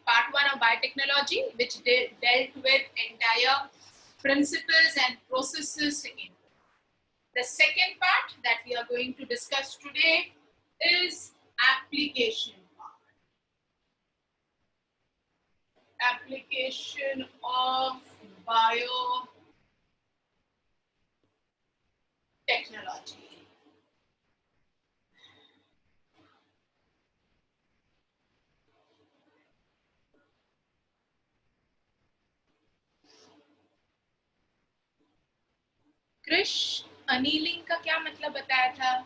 part 1 of biotechnology, which dealt with entire principles and processes in. The second part that we are going to discuss today is application part. Application of biotechnology. Krish annealing का क्या मतलब बताया था?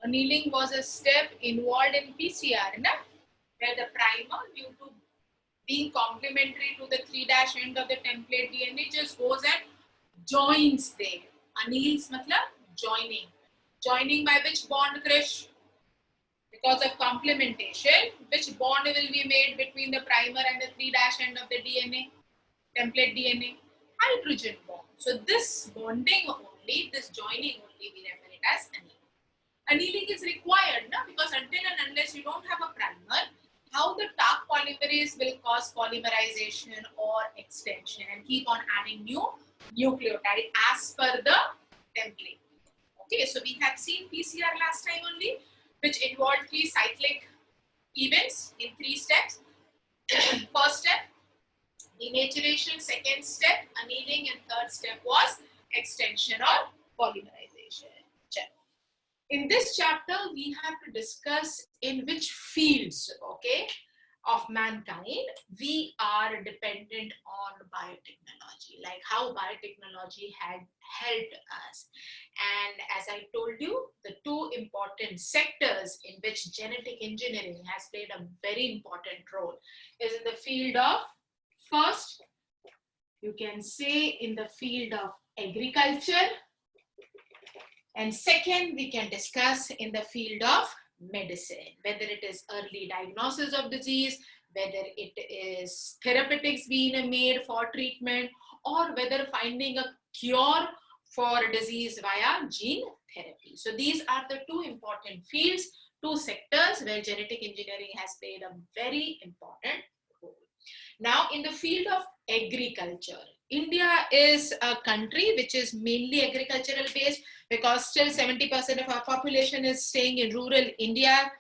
Annealing was a step involved in PCR, na? Where the primer, due to being complementary to the 3' end of the template DNA, just goes and joins there. Anneals matlab joining. Joining by which bond, Krish? Because of complementation, which bond will be made between the primer and the 3' end of the DNA, template DNA? Hydrogen bond. So this bonding only, this joining only, we refer it as annealing. Annealing is required, na? Because until and unless you don't have a primer, how the Taq polymerase will cause polymerization or extension and keep on adding new nucleotide as per the template. Okay, so we had seen PCR last time only, which involved 3 cyclic events in 3 steps. First step, denaturation. Second step, annealing, and third step was extension or polymerization. In this chapter, we have to discuss in which fields, okay, of mankind we are dependent on biotechnology, like how biotechnology had helped us. And as I told you, the 2 important sectors in which genetic engineering has played a very important role is in the field of, first, you can say in the field of agriculture, and second, we can discuss in the field of medicine, whether it is early diagnosis of disease, whether it is therapeutics being made for treatment, or whether finding a cure for a disease via gene therapy. So these are the 2 important fields, 2 sectors where genetic engineering has played a very important role. Now, in the field of agriculture, India is a country which is mainly agricultural based, because still 70% of our population is staying in rural India,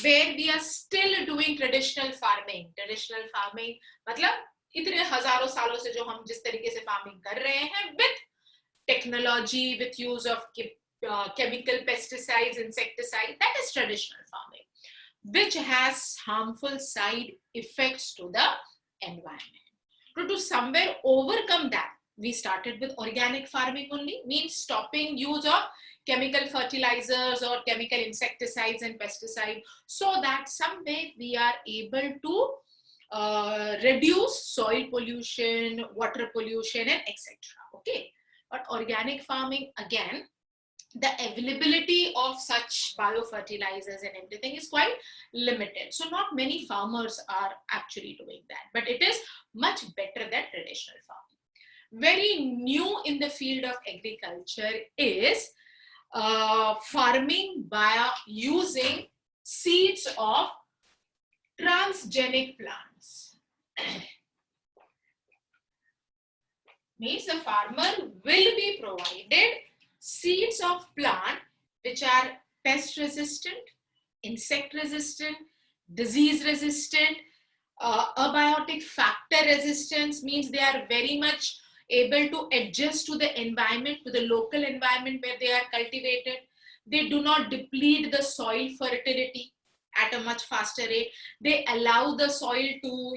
where we are still doing traditional farming. Traditional farming मतलब इतने हजारों सालों से जो हम जिस तरीके से farming कर रहे हैं, with technology, with use of chemical pesticides, insecticides, that is traditional farming, which has harmful side effects to the environment. To somewhere overcome that, we started with organic farming only, means stopping use of chemical fertilizers or chemical insecticides and pesticides, so that somewhere we are able to reduce soil pollution, water pollution, and etc. Okay, but organic farming, again, the availability of such biofertilizers and everything is quite limited. So not many farmers are actually doing that, but it is much better than traditional farming. Very new in the field of agriculture is farming by using seeds of transgenic plants. Means the farmer will be provided seeds of plant which are pest resistant, insect resistant, disease resistant, abiotic factor resistance, means they are very much able to adjust to the environment, to the local environment where they are cultivated. They do not deplete the soil fertility at a much faster rate. They allow the soil to,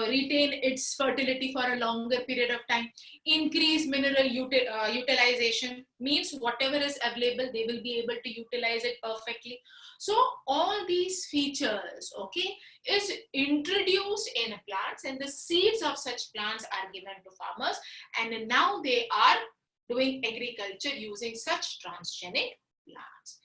retain its fertility for a longer period of time. Increase mineral utilization, means whatever is available, they will be able to utilize it perfectly. So all these features, okay, is introduced in plants, and the seeds of such plants are given to farmers, and now they are doing agriculture using such transgenic plants.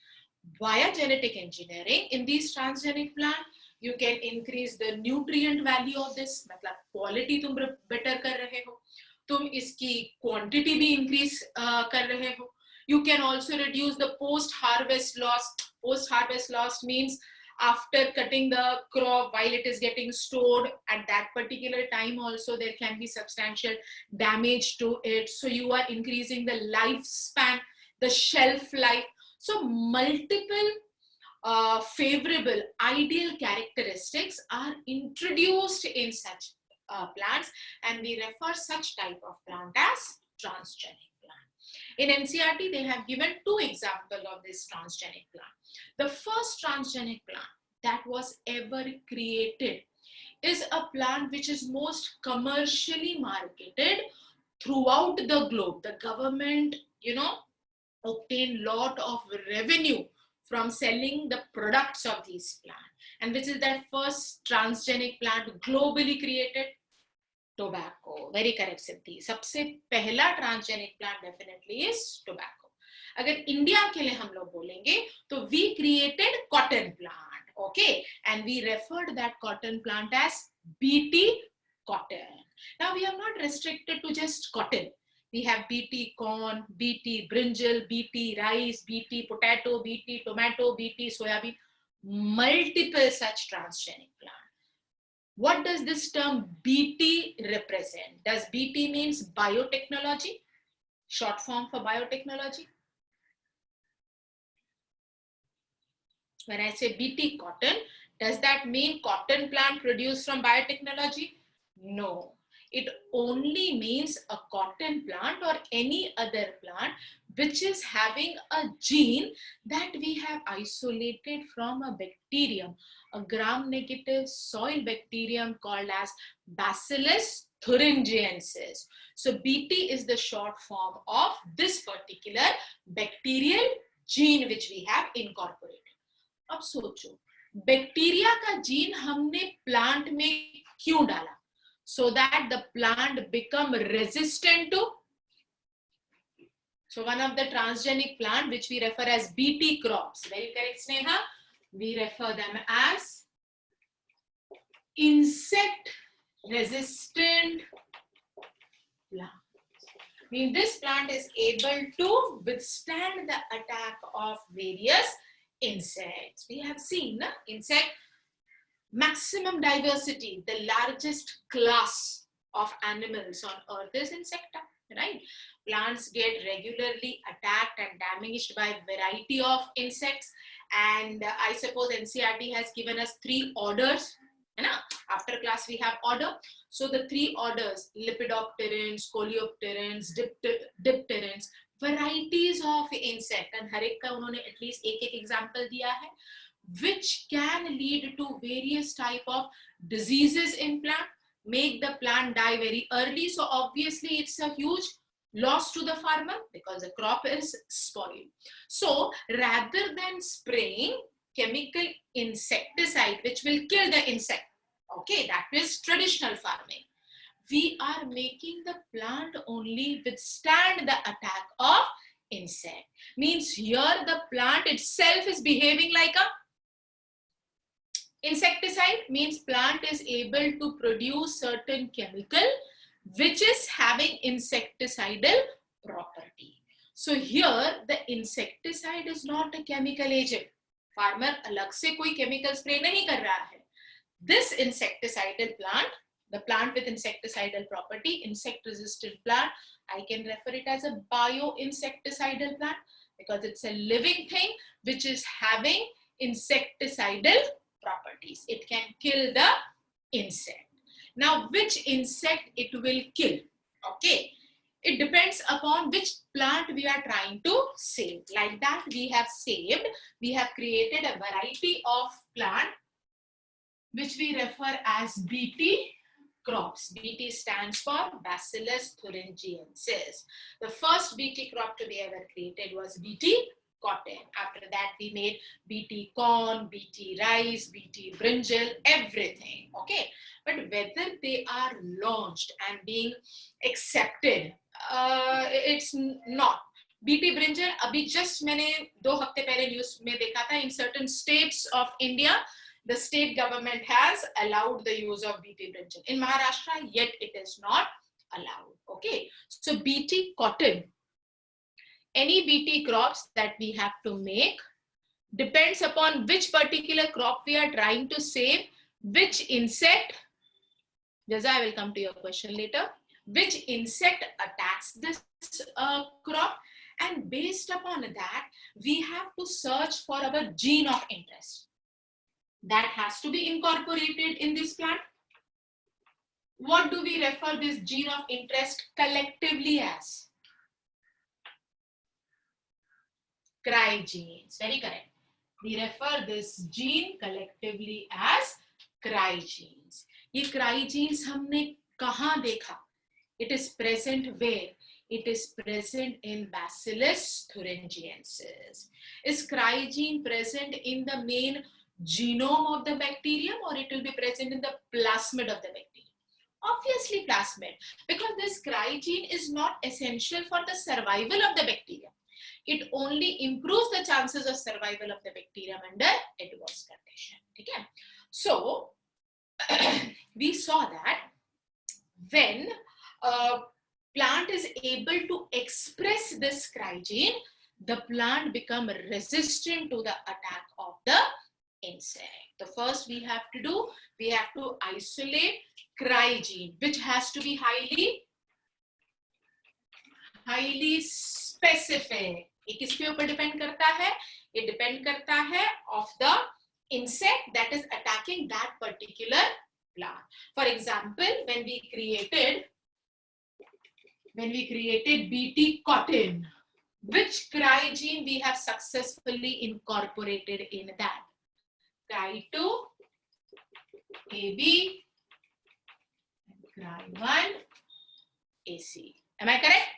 Via genetic engineering, in these transgenic plants, you can increase the nutrient value of this, मतलब quality तुम better कर रहे हो, तुम इसकी quantity भी increase कर रहे हो. You can also reduce the post-harvest loss. Post-harvest loss means after cutting the crop, while it is getting stored at that particular time also, there can be substantial damage to it. So you are increasing the lifespan, the shelf life. So multiple favorable ideal characteristics are introduced in such plants, and we refer such type of plant as transgenic plant. In NCERT, they have given two examples of this transgenic plant. The first transgenic plant that was ever created is a plant which is most commercially marketed throughout the globe. The government, obtain lot of revenue from selling the products of these plants. And which is that first transgenic plant globally created? Tobacco. Very correct, Siddhi. सबसे पहला transgenic plant definitely is tobacco. अगर India के लिए हम लोग बोलेंगे तो we created cotton plant, okay, and we referred that cotton plant as BT cotton. Now we are not restricted to just cotton. We have BT corn, BT brinjal, BT rice, BT potato, BT tomato, BT soyabean, multiple such transgenic plants. What does this term BT represent? Does BT means biotechnology? Short form for biotechnology? When I say BT cotton, does that mean cotton plant produced from biotechnology? No. It only means a cotton plant or any other plant which is having a gene that we have isolated from a bacterium, a gram-negative soil bacterium called as Bacillus thuringiensis. So BT is the short form of this particular bacterial gene which we have incorporated. अब सोचो, bacteria का gene हमने plant में क्यों डाला? So that the plant become resistant to. So one of the transgenic plant which we refer as BT crops, very correct Sneha, we refer them as insect resistant plants. I mean, this plant is able to withstand the attack of various insects. We have seen insect maximum diversity, the largest class of animals on earth is insecta, right? Plants get regularly attacked and damaged by a variety of insects, and I suppose NCERT has given us 3 orders. After class we have order. So the 3 orders, lepidopterans, coleopterans, dipterans, varieties of insect, and हर एक का उन्होंने at least एक example दिया है, which can lead to various type of diseases in plant, make the plant die very early. So obviously it's a huge loss to the farmer because the crop is spoiled. So rather than spraying chemical insecticide which will kill the insect, okay, that is traditional farming, we are making the plant only withstand the attack of insect. Means here the plant itself is behaving like a insecticide, means plant is able to produce certain chemical which is having insecticidal property. So here the insecticide is not a chemical agent. Farmer अलग से कोई chemical spray नहीं कर रहा है. This insecticidal plant, the plant with insecticidal property, insect resistant plant, I can refer it as a bio-insecticidal plant because it's a living thing which is having insecticidal properties. It can kill the insect. Now, which insect it will kill? Okay, it depends upon which plant we are trying to save. Like that, we have created a variety of plant which we refer as BT crops. BT stands for Bacillus thuringiensis. The first BT crop to be ever created was BT cotton. After that, we made BT corn, BT rice, BT brinjal, everything. Okay, but whether they are launched and being accepted, it's not. BT brinjal, अभी just मैंने 2 हफ्ते पहले news में देखा था, in certain states of India, the state government has allowed the use of BT brinjal. In Maharashtra, yet it is not allowed. Okay, so BT cotton, any BT crops that we have to make, depends upon which particular crop we are trying to save, which insect, Jaza, I will come to your question later, which insect attacks this crop, and based upon that, we have to search for our gene of interest. That has to be incorporated in this plant. What do we refer this gene of interest collectively as? Cry genes. Very correct. We refer this gene collectively as cry genes. ये cry genes हमने कहाँ देखा? It is present where? It is present in Bacillus thuringiensis. Is cry gene present in the main genome of the bacterium, or it will be present in the plasmid of the bacterium? Obviously plasmid, because this cry gene is not essential for the survival of the bacterium. It only improves the chances of survival of the bacterium under adverse condition. Okay? So we saw that when a plant is able to express this cry gene, the plant becomes resistant to the attack of the insect. The first we have to do, we have to isolate cry gene, which has to be highly specific. ये किसके ऊपर depend करता है? ये depend करता है of the insect that is attacking that particular plant. For example, when we created BT cotton, which cry gene we have successfully incorporated in that? Cry2, AB, and Cry1, AC. Am I correct?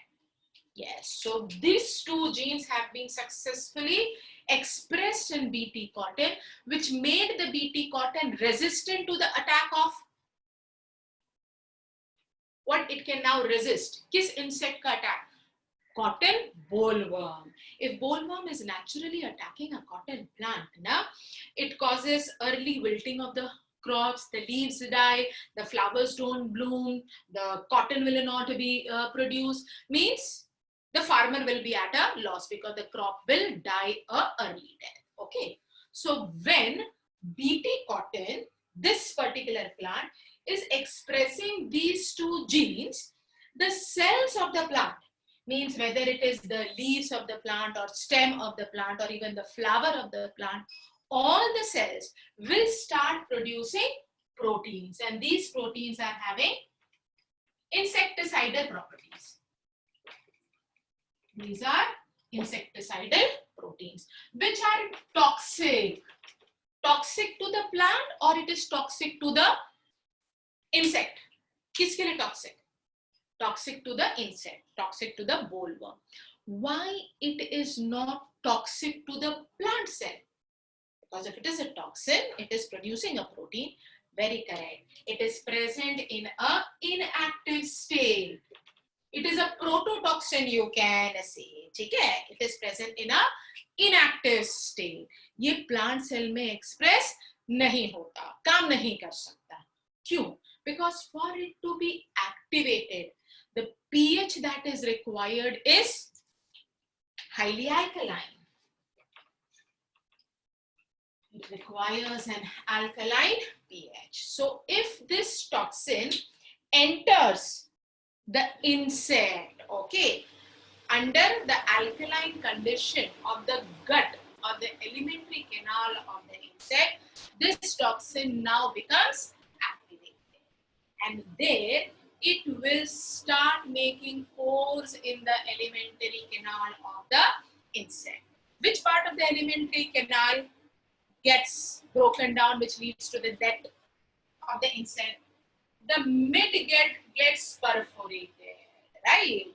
Yes. So these two genes have been successfully expressed in BT cotton, which made the BT cotton resistant to the attack of what it can now resist. Kis insect ka attack? Cotton bollworm. If bollworm is naturally attacking a cotton plant, it causes early wilting of the crops, the leaves die, the flowers don't bloom, the cotton will not be produced, means the farmer will be at a loss because the crop will die a early death. Okay. So when BT cotton, this particular plant, is expressing these two genes, the cells of the plant, means whether it is the leaves of the plant or stem of the plant or even the flower of the plant, all the cells will start producing proteins, and these proteins are having insecticidal properties. These are insecticidal proteins, which are toxic. Toxic to the plant, or it is toxic to the insect? किसके लिए toxic? Toxic to the insect, toxic to the bollworm. Why it is not toxic to the plant cell? Because if it is a toxin, it is producing a protein. Very correct. It is present in an inactive state. It is a prototoxin, you can say. ठीक है? It is present in a inactive state. ये plant cell में express नहीं होता, काम नहीं कर सकता. क्यों? Because for it to be activated, the pH that is required is highly alkaline. It requires an alkaline pH. So if this toxin enters the insect, okay, under the alkaline condition of the gut or the alimentary canal of the insect, this toxin now becomes activated, and there it will start making pores in the alimentary canal of the insect. Which part of the alimentary canal gets broken down, which leads to the death of the insect? The mid gets perforated, right?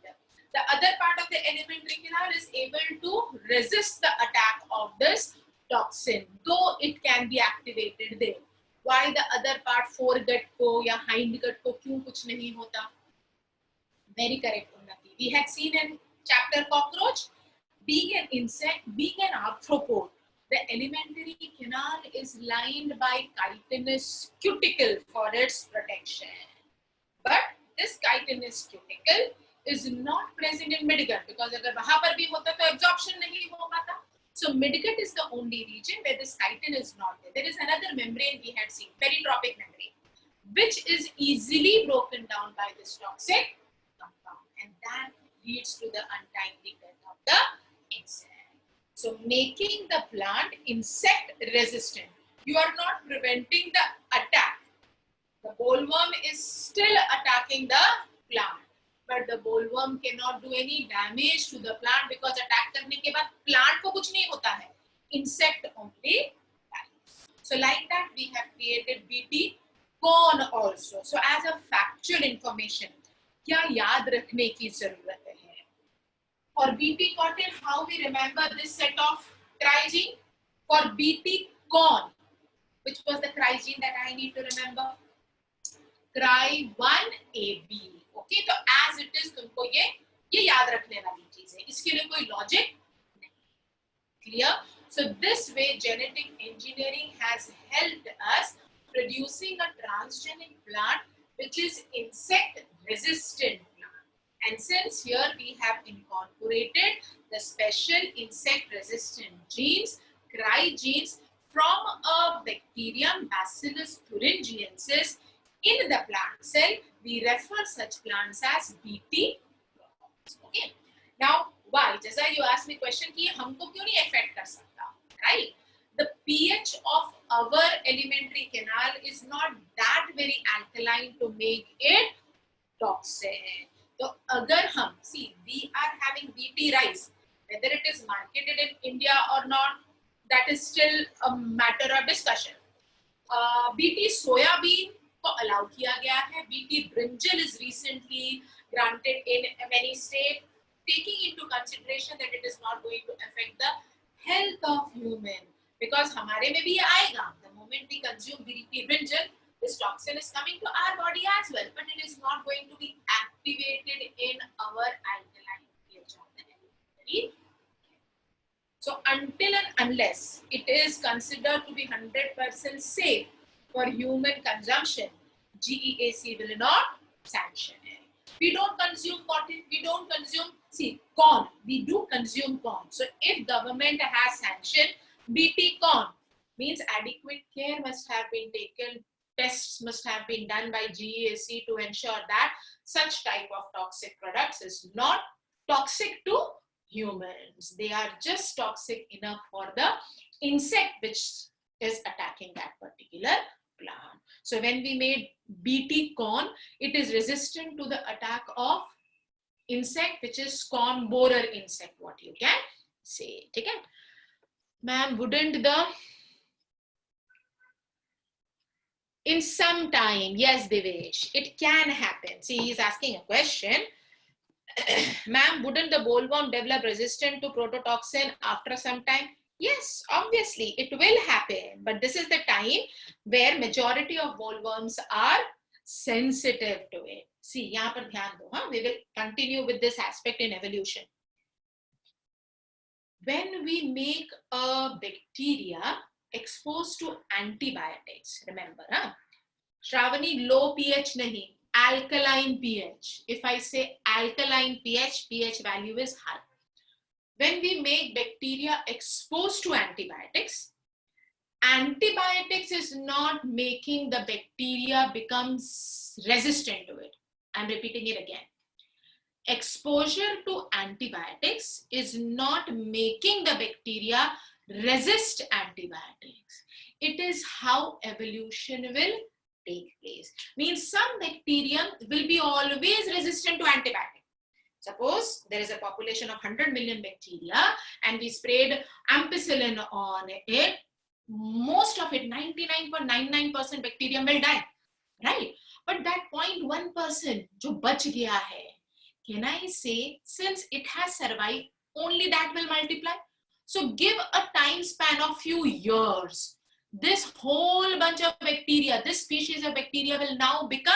The other part of the alimentary canal is able to resist the attack of this toxin, though it can be activated there. Why the other part, foregut ko या hindgut ko क्यों कुछ नहीं होता? Very correct, Unnati. We had seen in chapter cockroach, being an insect, being an arthropod, the alimentary canal is lined by chitinous cuticle for its protection. But this chitinous cuticle is not present in midgut, because अगर वहां पर भी होता तो absorption नहीं हो पाता. So midgut is the only region where this chitin is not there. There is another membrane we had seen, peritropic membrane, which is easily broken down by this toxic compound, and that leads to the untimely death of the insect. So making the plant insect resistant. You are not preventing the attack. The bollworm is still attacking the plant, but the bollworm cannot do any damage to the plant because attack करने के बाद plant को कुछ नहीं होता है, insect only dies. So like that we have created BT corn also. So as a factual information, क्या याद रखने की जरूरत है? For BT cotton, how we remember this set of crygene? For BT corn, which was the crygene that I need to remember? Cry1AB. Okay, तो as it is तुमको ये याद रखने वाली चीज है, इसके लिए कोई लॉजिक नहीं. Clear? So this way genetic engineering has helped us producing a transgenic plant which is insect resistant plant. And since here we have incorporated the special insect resistant genes, crygenes, from a bacterium Bacillus thuringiensis in the plant cell, we refer such plants as BT plants. Okay. Now, why? Jasa, you asked me question कि हमको क्यों नहीं affect कर सकता, right? The pH of our alimentary canal is not that very alkaline to make it toxic. So, अगर हम see, we are having BT rice, whether it is marketed in India or not, that is still a matter of discussion. BT soya bean को allow किया गया है. BT brinjal is recently granted in many states, taking into consideration that it is not going to affect the health of human, because हमारे में भी ये आएगा. The moment we consume BT brinjal, this toxin is coming to our body as well, but it is not going to be activated in our alkaline pH of the alimentary. So until and unless it is considered to be 100% safe for human consumption, GEAC will not sanction it. We don't consume cotton, we don't consume, see, corn, we do consume corn. So if government has sanctioned BT corn, means adequate care must have been taken, tests must have been done by GEAC to ensure that such type of toxic products is not toxic to humans. They are just toxic enough for the insect which is attacking that particular plant. So when we made BT corn, it is resistant to the attack of insect which is corn borer insect, what you can say. Okay? Ma'am, wouldn't the in some time, yes Devesh, it can happen. See, he is asking a question. Ma'am, wouldn't the bollworm develop resistance to prototoxin after some time? Yes, obviously it will happen, but this is the time where majority of bollworms are sensitive to it. See, यहाँ पर ध्यान दो, हाँ? We will continue with this aspect in evolution. When we make a bacteria exposed to antibiotics, remember, huh? Shravani, low pH nahi, alkaline pH. If I say alkaline pH, pH value is high. When we make bacteria exposed to antibiotics, antibiotics is not making the bacteria becomes resistant to it. I'm repeating it again. Exposure to antibiotics is not making the bacteria resist antibiotics. It is how evolution will take place. Means some bacteria will be always resistant to antibiotics. Suppose there is a population of 100 million bacteria and we sprayed ampicillin on it, most of it, 99.99% bacteria will die, right? But that 0.1% जो बच गया है, can I say, since it has survived, only that will multiply? So give a time span of few years. This whole bunch of bacteria, this species of bacteria will now become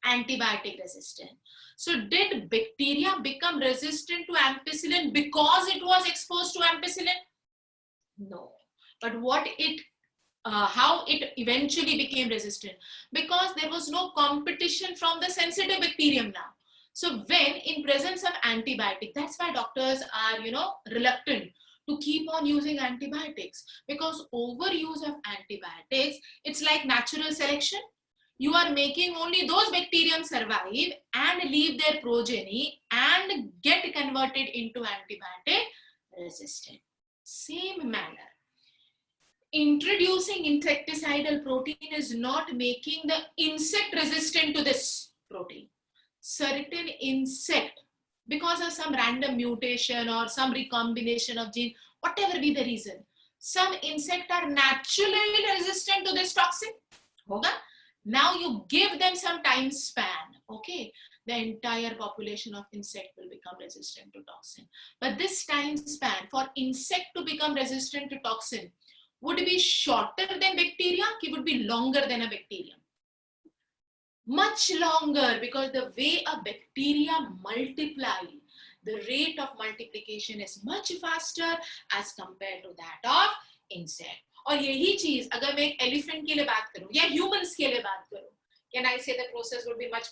antibiotic resistant. So did bacteria become resistant to ampicillin because it was exposed to ampicillin? No. But what it, how it eventually became resistant? Because there was no competition from the sensitive bacterium now. So when in presence of antibiotic, that's why doctors are, reluctant to keep on using antibiotics, because overuse of antibiotics, it's like natural selection. You are making only those bacterium survive and leave their progeny and get converted into antibiotic resistant. Same manner, introducing insecticidal protein is not making the insect resistant to this protein. Certain insect, because of some random mutation or some recombination of gene, whatever be the reason, some insect are naturally resistant to this toxin. Hoga? Now you give them some time span, okay? The entire population of insect will become resistant to toxin. But this time span for insect to become resistant to toxin would be shorter than bacteria, it would be longer than a bacterium. Much longer, because the way a bacteria multiply, the rate of multiplication is much faster as compared to that of insect. और यही चीज अगर मैं एक elephant के लिए बात करूं या ह्यूमंस के लिए बात करूं, can I say the process would be much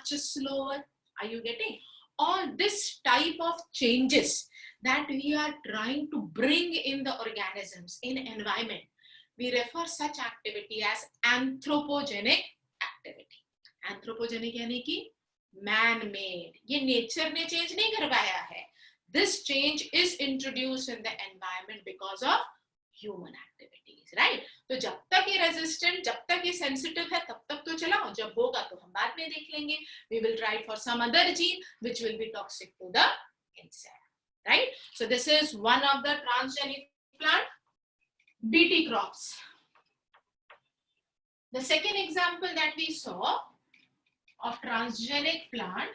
slower? Are you getting? All this type of changes that we are trying to bring in the organisms, in environment, we refer such activity as anthropogenic activity. Anthropogenic यानी कि man made, ये nature ने change नहीं करवाया है. This change is introduced in the environment because of human activities, right? तो जब तक ये resistant, जब तक ये sensitive है, तब तक तो चलाओ, जब होगा तो हम बाद में देख लेंगे. We will try for some other gene which will be toxic to the insect, right? So this is one of the transgenic plant, BT crops. The second example that we saw of transgenic plant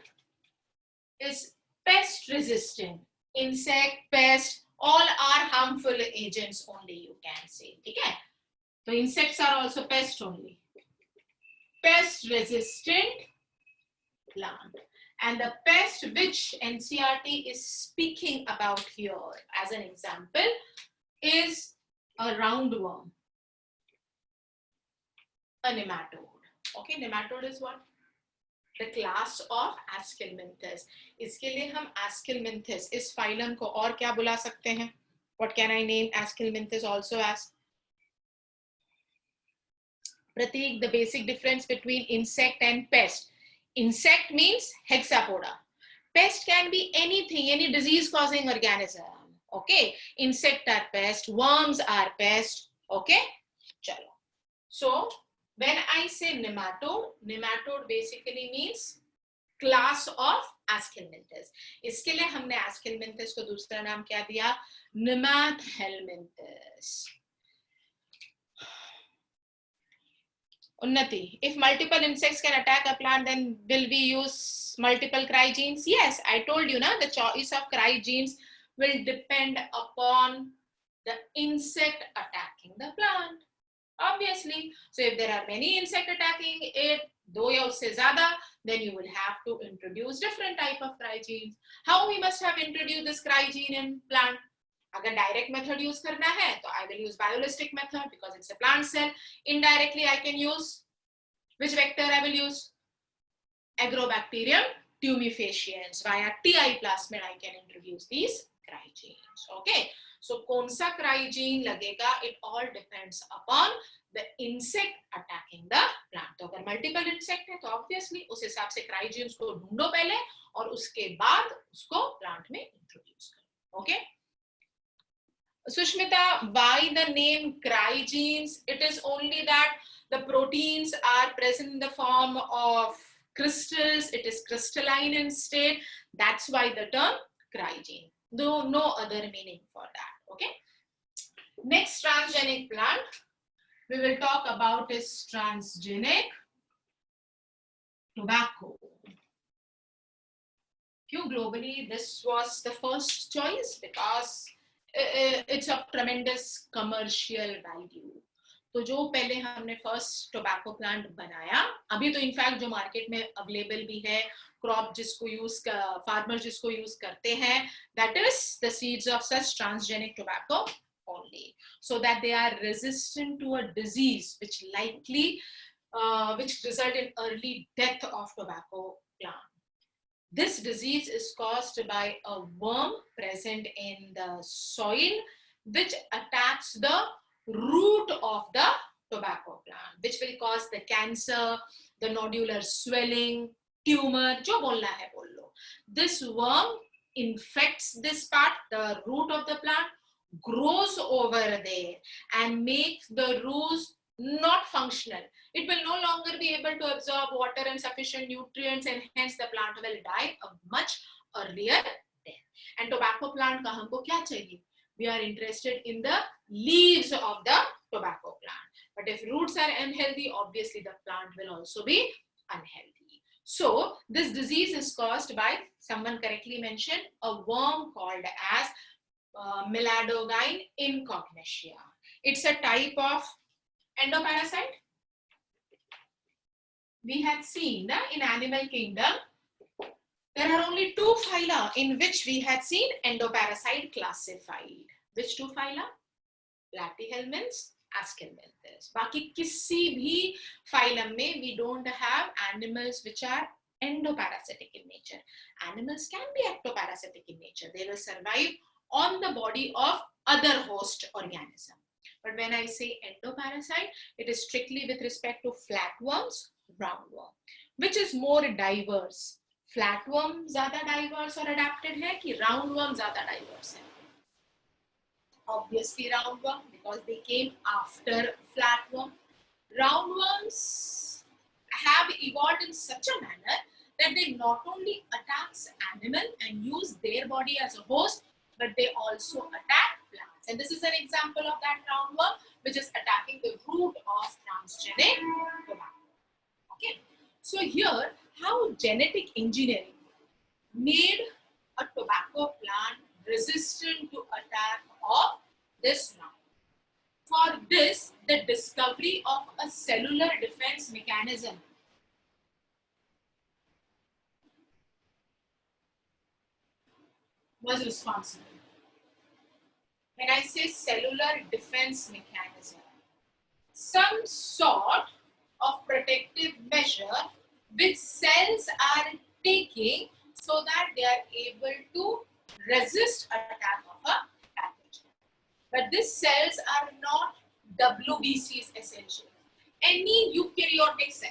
is pest resistant. Insect, pest, all are harmful agents only, you can say. Okay? So insects are also pest only. Pest resistant plant. And the pest which NCERT is speaking about here as an example is a roundworm, a nematode. Okay, nematode is what? The class of Aschelminthes. इसके लिए हम Aschelminthes इस phylum को और क्या बुला सकते हैं? What can I name Aschelminthes also as? Pratik, the basic difference between insect and pest. Insect means hexapoda. Pest can be anything, any disease-causing organism. Okay, insect are pest, worms are pest. Okay, chalo. So when I say nematode, nematode basically means class of Aschelminthes. इसके लिए हमने Aschelminthes को दूसरा नाम क्या दिया? Nemathelminthes. Unnati, if multiple insects can attack a plant, then will we use multiple crygenes? Yes, I told you, na, the choice of crygenes will depend upon the insect attacking the plant. Obviously. So if there are many insect attacking it, दो या उससे ज़्यादा, then you will have to introduce different type of crygenes. How we must have introduced this crygene in plant? अगर direct method use करना है, तो I will use biolistic method because it's a plant cell. Indirectly, I can use which vector I will use? Agrobacterium tumefaciens. Via TI plasmid, I can introduce these crygenes. Okay. So कौन सा crygen लगेगा? It all depends upon the insect attacking the plant. तो अगर multiple insect है, तो obviously उस हिसाब से crygenes को ढूंढो पहले और उसके बाद उसको plant में introduce करो. Okay. Sushmita, by the name crygenes, it is only that the proteins are present in the form of crystals. It is crystalline in state. That's why the term crygene. No other meaning for that. Okay. Next transgenic plant we will talk about is transgenic tobacco. Globally, this was the first choice because it's of tremendous commercial value. तो जो पहले हमने first tobacco plant बनाया, अभी तो in fact जो market में available भी है, क्रॉप जिसको यूज फार्मर जिसको यूज करते हैं, that is the seeds of such transgenic tobacco only, so that they are resistant to a disease which likely which result in early death of tobacco plant. This disease is caused by a worm present in the soil, which attacks the root of the tobacco plant, which will cause the cancer, the nodular swelling, tumor, जो बोलना है बोल लो. This worm infects this part, the root of the plant, grows over there and makes the roots not functional. It will no longer be able to absorb water and sufficient nutrients, and hence the plant will die a much earlier death. And tobacco plant का हमको क्या चाहिए? We are interested in the leaves of the tobacco plant. But if roots are unhealthy, obviously the plant will also be unhealthy. So this disease is caused by, someone correctly mentioned, a worm called as Meladogine incognitia. It's a type of endoparasite. We had seen in animal kingdom, there are only 2 phyla in which we had seen endoparasite classified. Which 2 phyla? Platyhelminths, Aschelminths. बाकी किसी भी phylum में we don't have animals which are endoparasitic in nature. Animals can be ectoparasitic in nature. They will survive on the body of other host organism. But when I say endoparasite, it is strictly with respect to flatworms, roundworm. Which is more diverse? Flatworm ज़्यादा diverse और adapted है कि roundworm ज़्यादा diverse है? Obviously roundworm, because they came after flatworm. Roundworms have evolved in such a manner that they not only attacks animal and use their body as a host, but they also attack plants. And this is an example of that roundworm, which is attacking the root of transgenic tobacco. Okay, so here how genetic engineering made a tobacco plant resistant to attack of this round. For this, the discovery of a cellular defense mechanism was responsible. When I say cellular defense mechanism, some sort of protective measure which cells are taking so that they are able to resist attack of a pathogen. But these cells are not WBCs essentially. Any eukaryotic cell.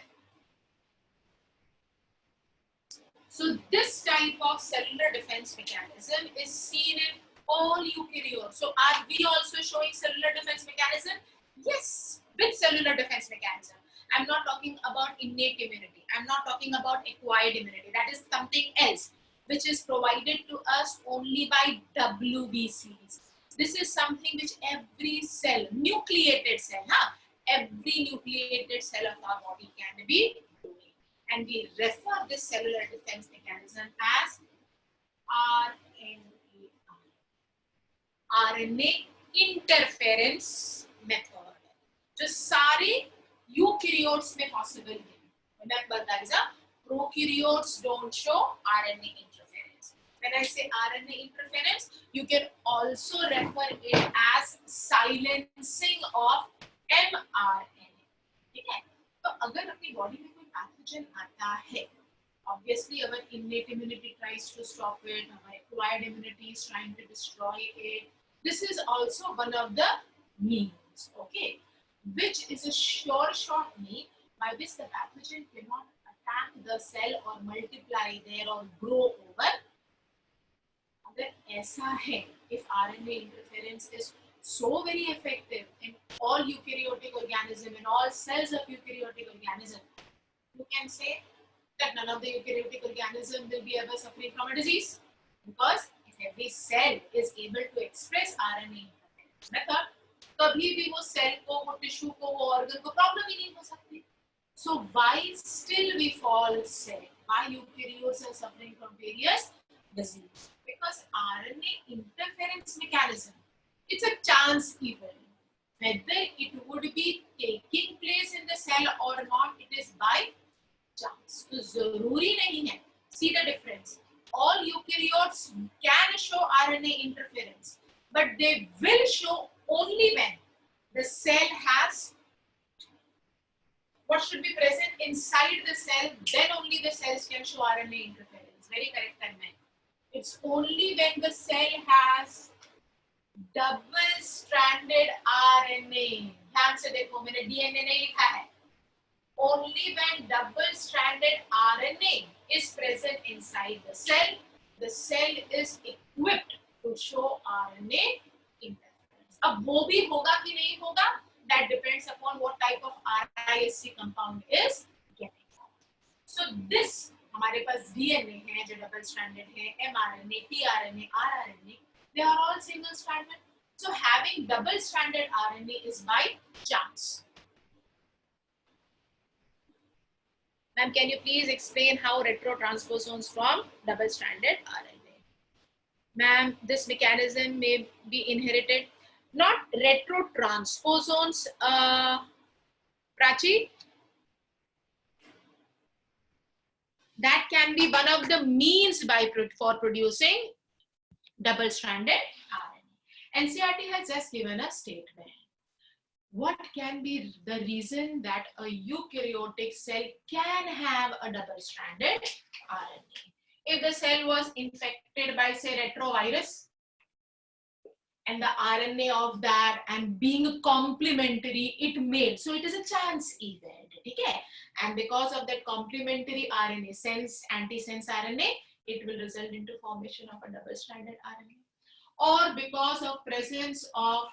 So this type of cellular defense mechanism is seen in all eukaryotes. So are we also showing cellular defense mechanism? Yes, with cellular defense mechanism. I'm not talking about innate immunity. I'm not talking about acquired immunity. That is something else, which is provided to us only by WBCs. This is something which every cell, nucleated cell, every nucleated cell of our body can be doing. And we refer this cellular defense mechanism as RNA interference method. जो सारे eukaryotes में possible है. Remember, guys, prokaryotes don't show RNA interference. When I say RNA interference, you can also refer it as silencing of mRNA. ठीक है? तो अगर अपनी body में कोई पैथोजन आता है, obviously our innate immunity tries to stop it, our acquired immunity is trying to destroy it. This is also one of the means, okay, which is a sure shot mean by which the pathogen cannot attack the cell or multiply there or grow over. अगर ऐसा है, if RNA interference is so very effective in all eukaryotic organism, in all cells of eukaryotic organism, you can say that none of the eukaryotic organism will be ever suffering from a disease, because if every cell is able to express RNA interference method, कभी भी वो cell को, वो tissue को, वो organ को problem ही नहीं हो सकती. So why still we fall sick? Why eukaryotes are suffering from various diseases? Because RNA interference mechanism, it's a chance event. Whether it would be taking place in the cell or not, it is by chance. तो जरूरी नहीं है. See the difference. All eukaryotes can show RNA interference, but they will show only when the cell has what should be present inside the cell. Then only the cells can show RNA interference. very correct करना है. It's only when the cell has double-stranded RNA. ध्यान से देखो, मैंने DNA नहीं लिखा है. Only when double-stranded RNA is present inside the cell is equipped to show RNA interference. अब वो भी होगा कि नहीं होगा, that depends upon what type of RISC compound is getting formed. So this हमारे पास DNA है जो double-stranded है, mRNA, tRNA, rRNA, they are all single-stranded. So having double-stranded RNA is by chance. Ma'am, can you please explain how retrotransposons form double-stranded RNA? Ma'am, this mechanism may be inherited. Not retrotransposons, Prachi. That can be one of the means for producing double-stranded RNA. NCERT has just given a statement. What can be the reason that a eukaryotic cell can have a double-stranded RNA? If the cell was infected by, say, retrovirus, and the RNA of that and being complementary, it made. So it is a chance event, okay? And because of that complementary RNA, sense, antisense RNA, it will result into formation of a double-stranded RNA. Or because of presence of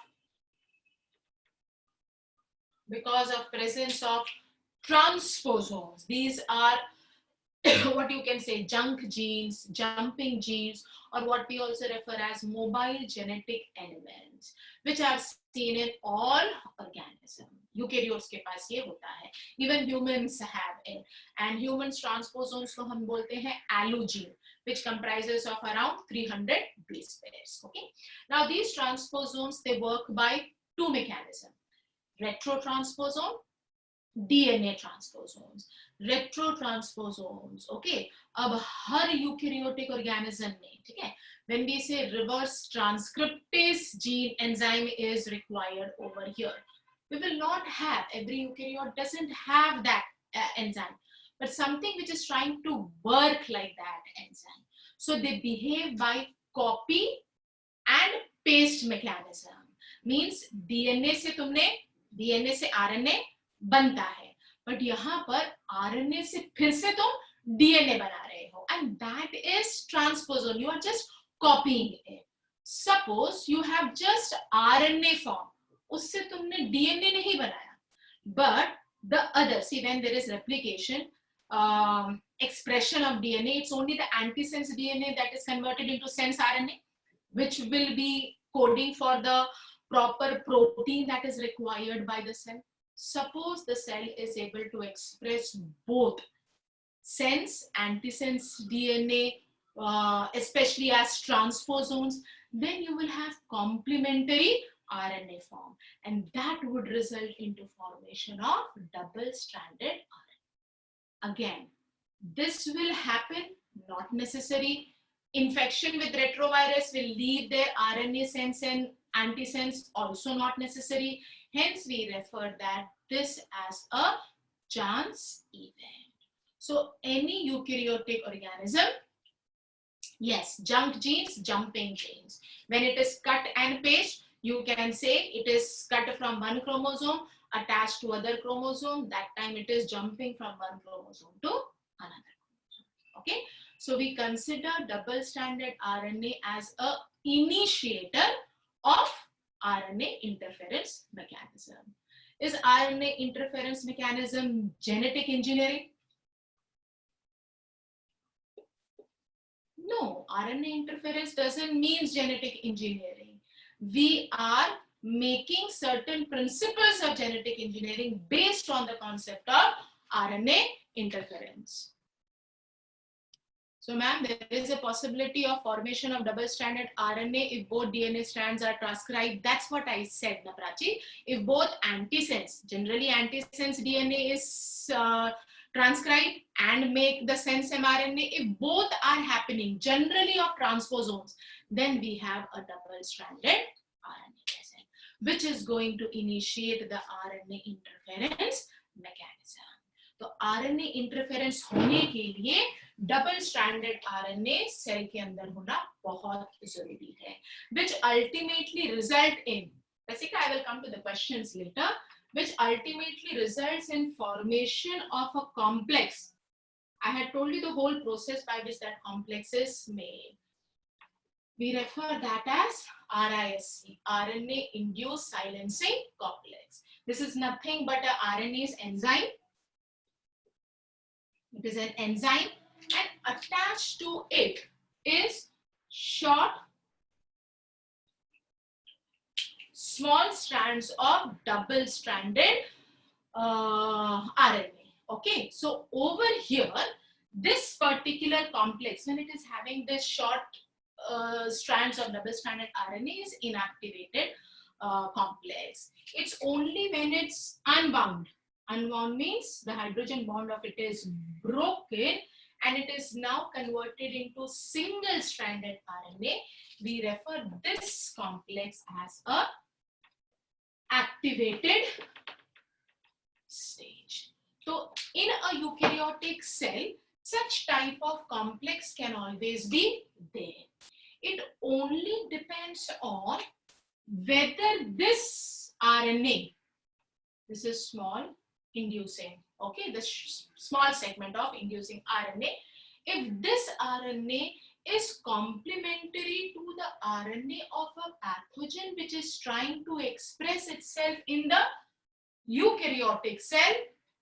transposons. These are what you can say junk genes, jumping genes, or what we also refer as mobile genetic elements, which are seen in all organisms. Eukaryotes के पास ये होता है. Even humans have it. And humans transposons को हम बोलते हैं allogene, which comprises of around 300 base pairs. Okay. Now these transposons, they work by two mechanisms. Retrotransposon, DNA transposons, retrotransposons. Okay, अब हर eukaryotic organism में, ठीक है, when we say reverse transcriptase gene enzyme is required over here, we will not have, every eukaryote doesn't have that enzyme, but something which is trying to work like that enzyme. So they behave by copy and paste mechanism. Means DNA से RNA बनता है, but यहाँ पर RNA से फिर से तुम DNA बना रहे हो, and that is transposon. You are just copying it. Suppose you have just RNA form, उससे तुमने DNA नहीं बनाया, but the other, see, when there is replication, expression of DNA, it's only the antisense DNA that is converted into sense RNA, which will be coding for the proper protein that is required by the cell. Suppose the cell is able to express both sense, antisense DNA, especially as transposons, then you will have complementary RNA form, and that would result into formation of double-stranded RNA. Again, this will happen, not necessary. Infection with retrovirus will leave their RNA sense and antisense, also not necessary. Hence, we refer that this as a chance event. So, any eukaryotic organism, yes, junk genes, jumping genes. When it is cut and paste, you can say it is cut from one chromosome, attached to other chromosome. That time it is jumping from one chromosome to another chromosome. Okay. So, we consider double-stranded RNA as a initiator of RNA interference mechanism. Is RNA interference mechanism genetic engineering? No, RNA interference doesn't mean genetic engineering. We are making certain principles of genetic engineering based on the concept of RNA interference. So, ma'am, there is a possibility of formation of double-stranded RNA if both DNA strands are transcribed. That's what I said, Naprachi. If both antisense, generally antisense DNA is transcribed and make the sense mRNA, if both are happening, generally of transposons, then we have a double-stranded RNA present, which is going to initiate the RNA interference mechanism. तो RNA interference होने के लिए double stranded RNA cell के अंदर होना बहुत जरूरी है, which ultimately result in, Rasika, I will come to the questions later, which ultimately results in formation of a complex. I had told you the whole process by which that complex is made. We refer that as RISC, RNA induced silencing complex. This is nothing but a RNase enzyme. It is an enzyme, and attached to it is short, small strands of double-stranded RNA. Okay, so over here, this particular complex, when it is having this short strands of double-stranded RNA, is inactivated complex. It's only when it's unbound. Unbound means the hydrogen bond of it is broken and it is now converted into single-stranded RNA. We refer this complex as a activated stage. So in a eukaryotic cell, such type of complex can always be there. It only depends on whether this RNA, this is small inducing, okay, this small segment of inducing RNA, if this RNA is complementary to the RNA of a pathogen which is trying to express itself in the eukaryotic cell,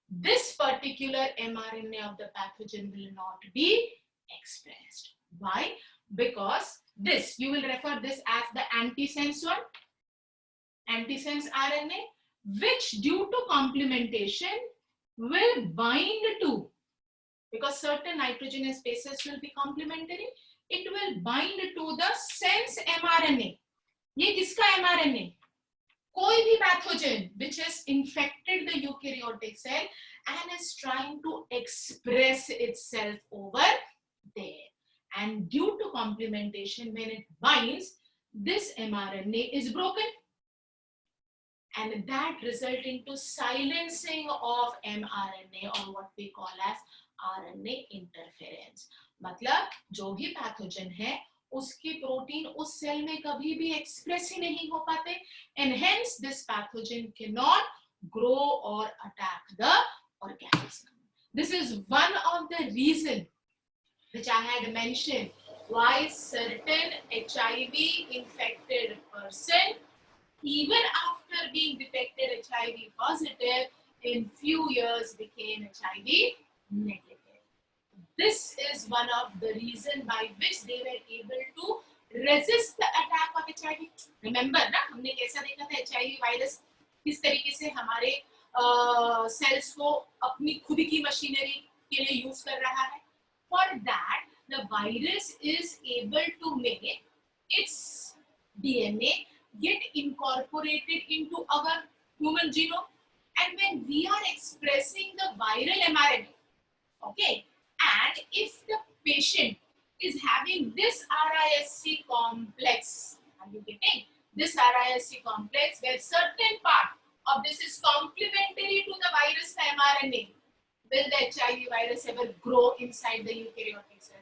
this particular mRNA of the pathogen will not be expressed. Why? Because this, you will refer this as the antisense one, antisense RNA, which due to complementation will bind to, because certain nitrogenous bases will be complementary, it will bind to the sense mRNA. ये किसका mRNA? कोई भी pathogen which has infected the eukaryotic cell and is trying to express itself over there. And due to complementation, when it binds, this mRNA is broken. And that result into silencing of mRNA, or what we call as RNA interference. मतलब जो भी pathogen है उसकी protein उस cell में कभी भी express ही नहीं हो पाते, and hence this pathogen cannot grow or attack the organism. This is one of the reasons which I had mentioned why certain HIV infected person, even after being detected HIV positive, in few years became HIV negative. This is one of the reasons by which they were able to resist the attack of HIV. Remember ना, हमने कैसा देखा था HIV virus किस तरीके से हमारे sales को अपनी खुद की मशीनरी के लिए यूज कर रहा है. For that, the virus is able to make its DNA get incorporated into our human genome, and when we are expressing the viral mRNA, okay, and if the patient is having this RISC complex, are you getting this RISC complex where certain part of this is complementary to the virus mRNA, will the HIV virus ever grow inside the eukaryotic cell?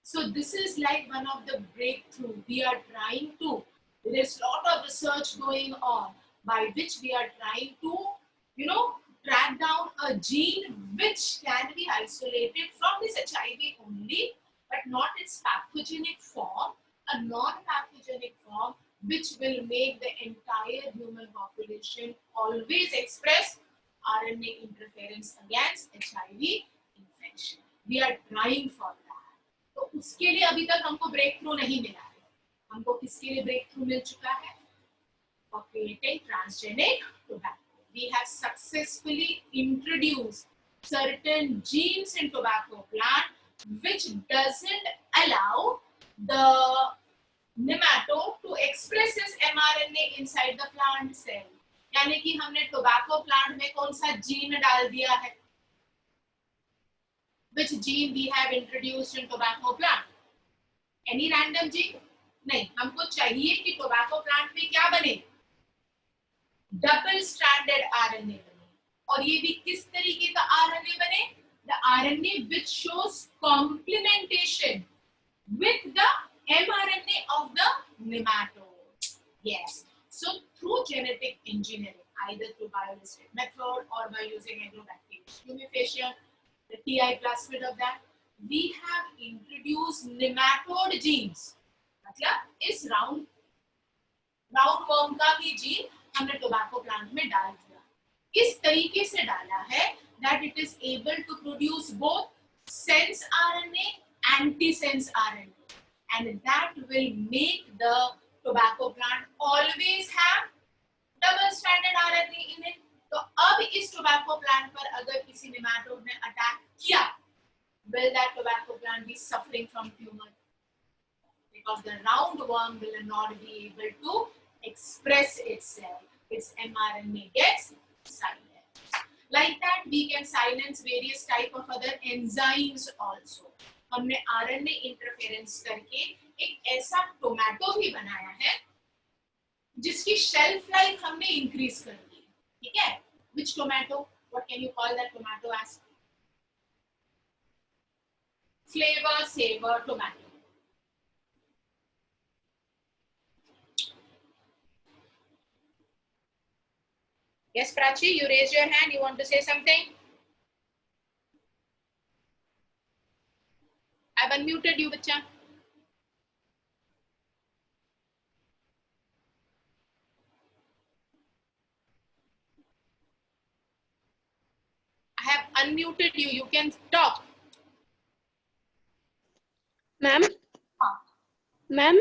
So this is like one of the breakthrough we are trying to, there is a lot of research going on by which we are trying to, you know, track down a gene which can be isolated from this HIV only, but not its pathogenic form, a non-pathogenic form which will make the entire human population always express RNA interference against HIV infection. We are trying for that. तो उसके लिए अभी तक हमको break through नहीं मिला है. हमको किसके लिए ब्रेक थ्रू मिल चुका है? For creating transgenic tobacco. We have successfully introduced certain genes in tobacco plant which doesn't allow the nematode to express its mRNA inside the plant cell. यानी कि हमने tobacco plant में कौन सा जीन डाल दिया है? Which gene we have introduced in tobacco plant? Any random gene? नहीं, हमको चाहिए कि tobacco plant में क्या बने? डबल स्ट्रैंडेड आरएनए बने. और ये भी किस तरीके का आरएनए बने? The RNA which shows complementation with the mRNA of the nematode. Yes. So through genetic engineering, either through biolistic method or by using agrobacterial fumigation, the TI plasmid of that, we have introduced nematode genes. मतलब इस round worm का भी gene हमने tobacco plant में डाल दिया. किस तरीके से डाला है? That it is able to produce both sense RNA, antisense RNA, and that will make the tobacco plant always have double-stranded RNA in it. तो अब इस tobacco plant पर अगर किसी nematode ने attack किया, will that tobacco plant be suffering from tumor? Because the roundworm will not be able to express itself. Its mRNA gets silenced. Like that, we can silence various type of other enzymes also. हमने RNA interference करके एक ऐसा tomato भी बनाया है जिसकी shelf life हमने increase कर दी. ठीक है? Which tomato? What can you call that tomato as? Flavor saver tomato. Yes, Prachi, you raise your hand. You want to say something? I've unmuted you, bacha. I have unmuted you. You can talk. Ma'am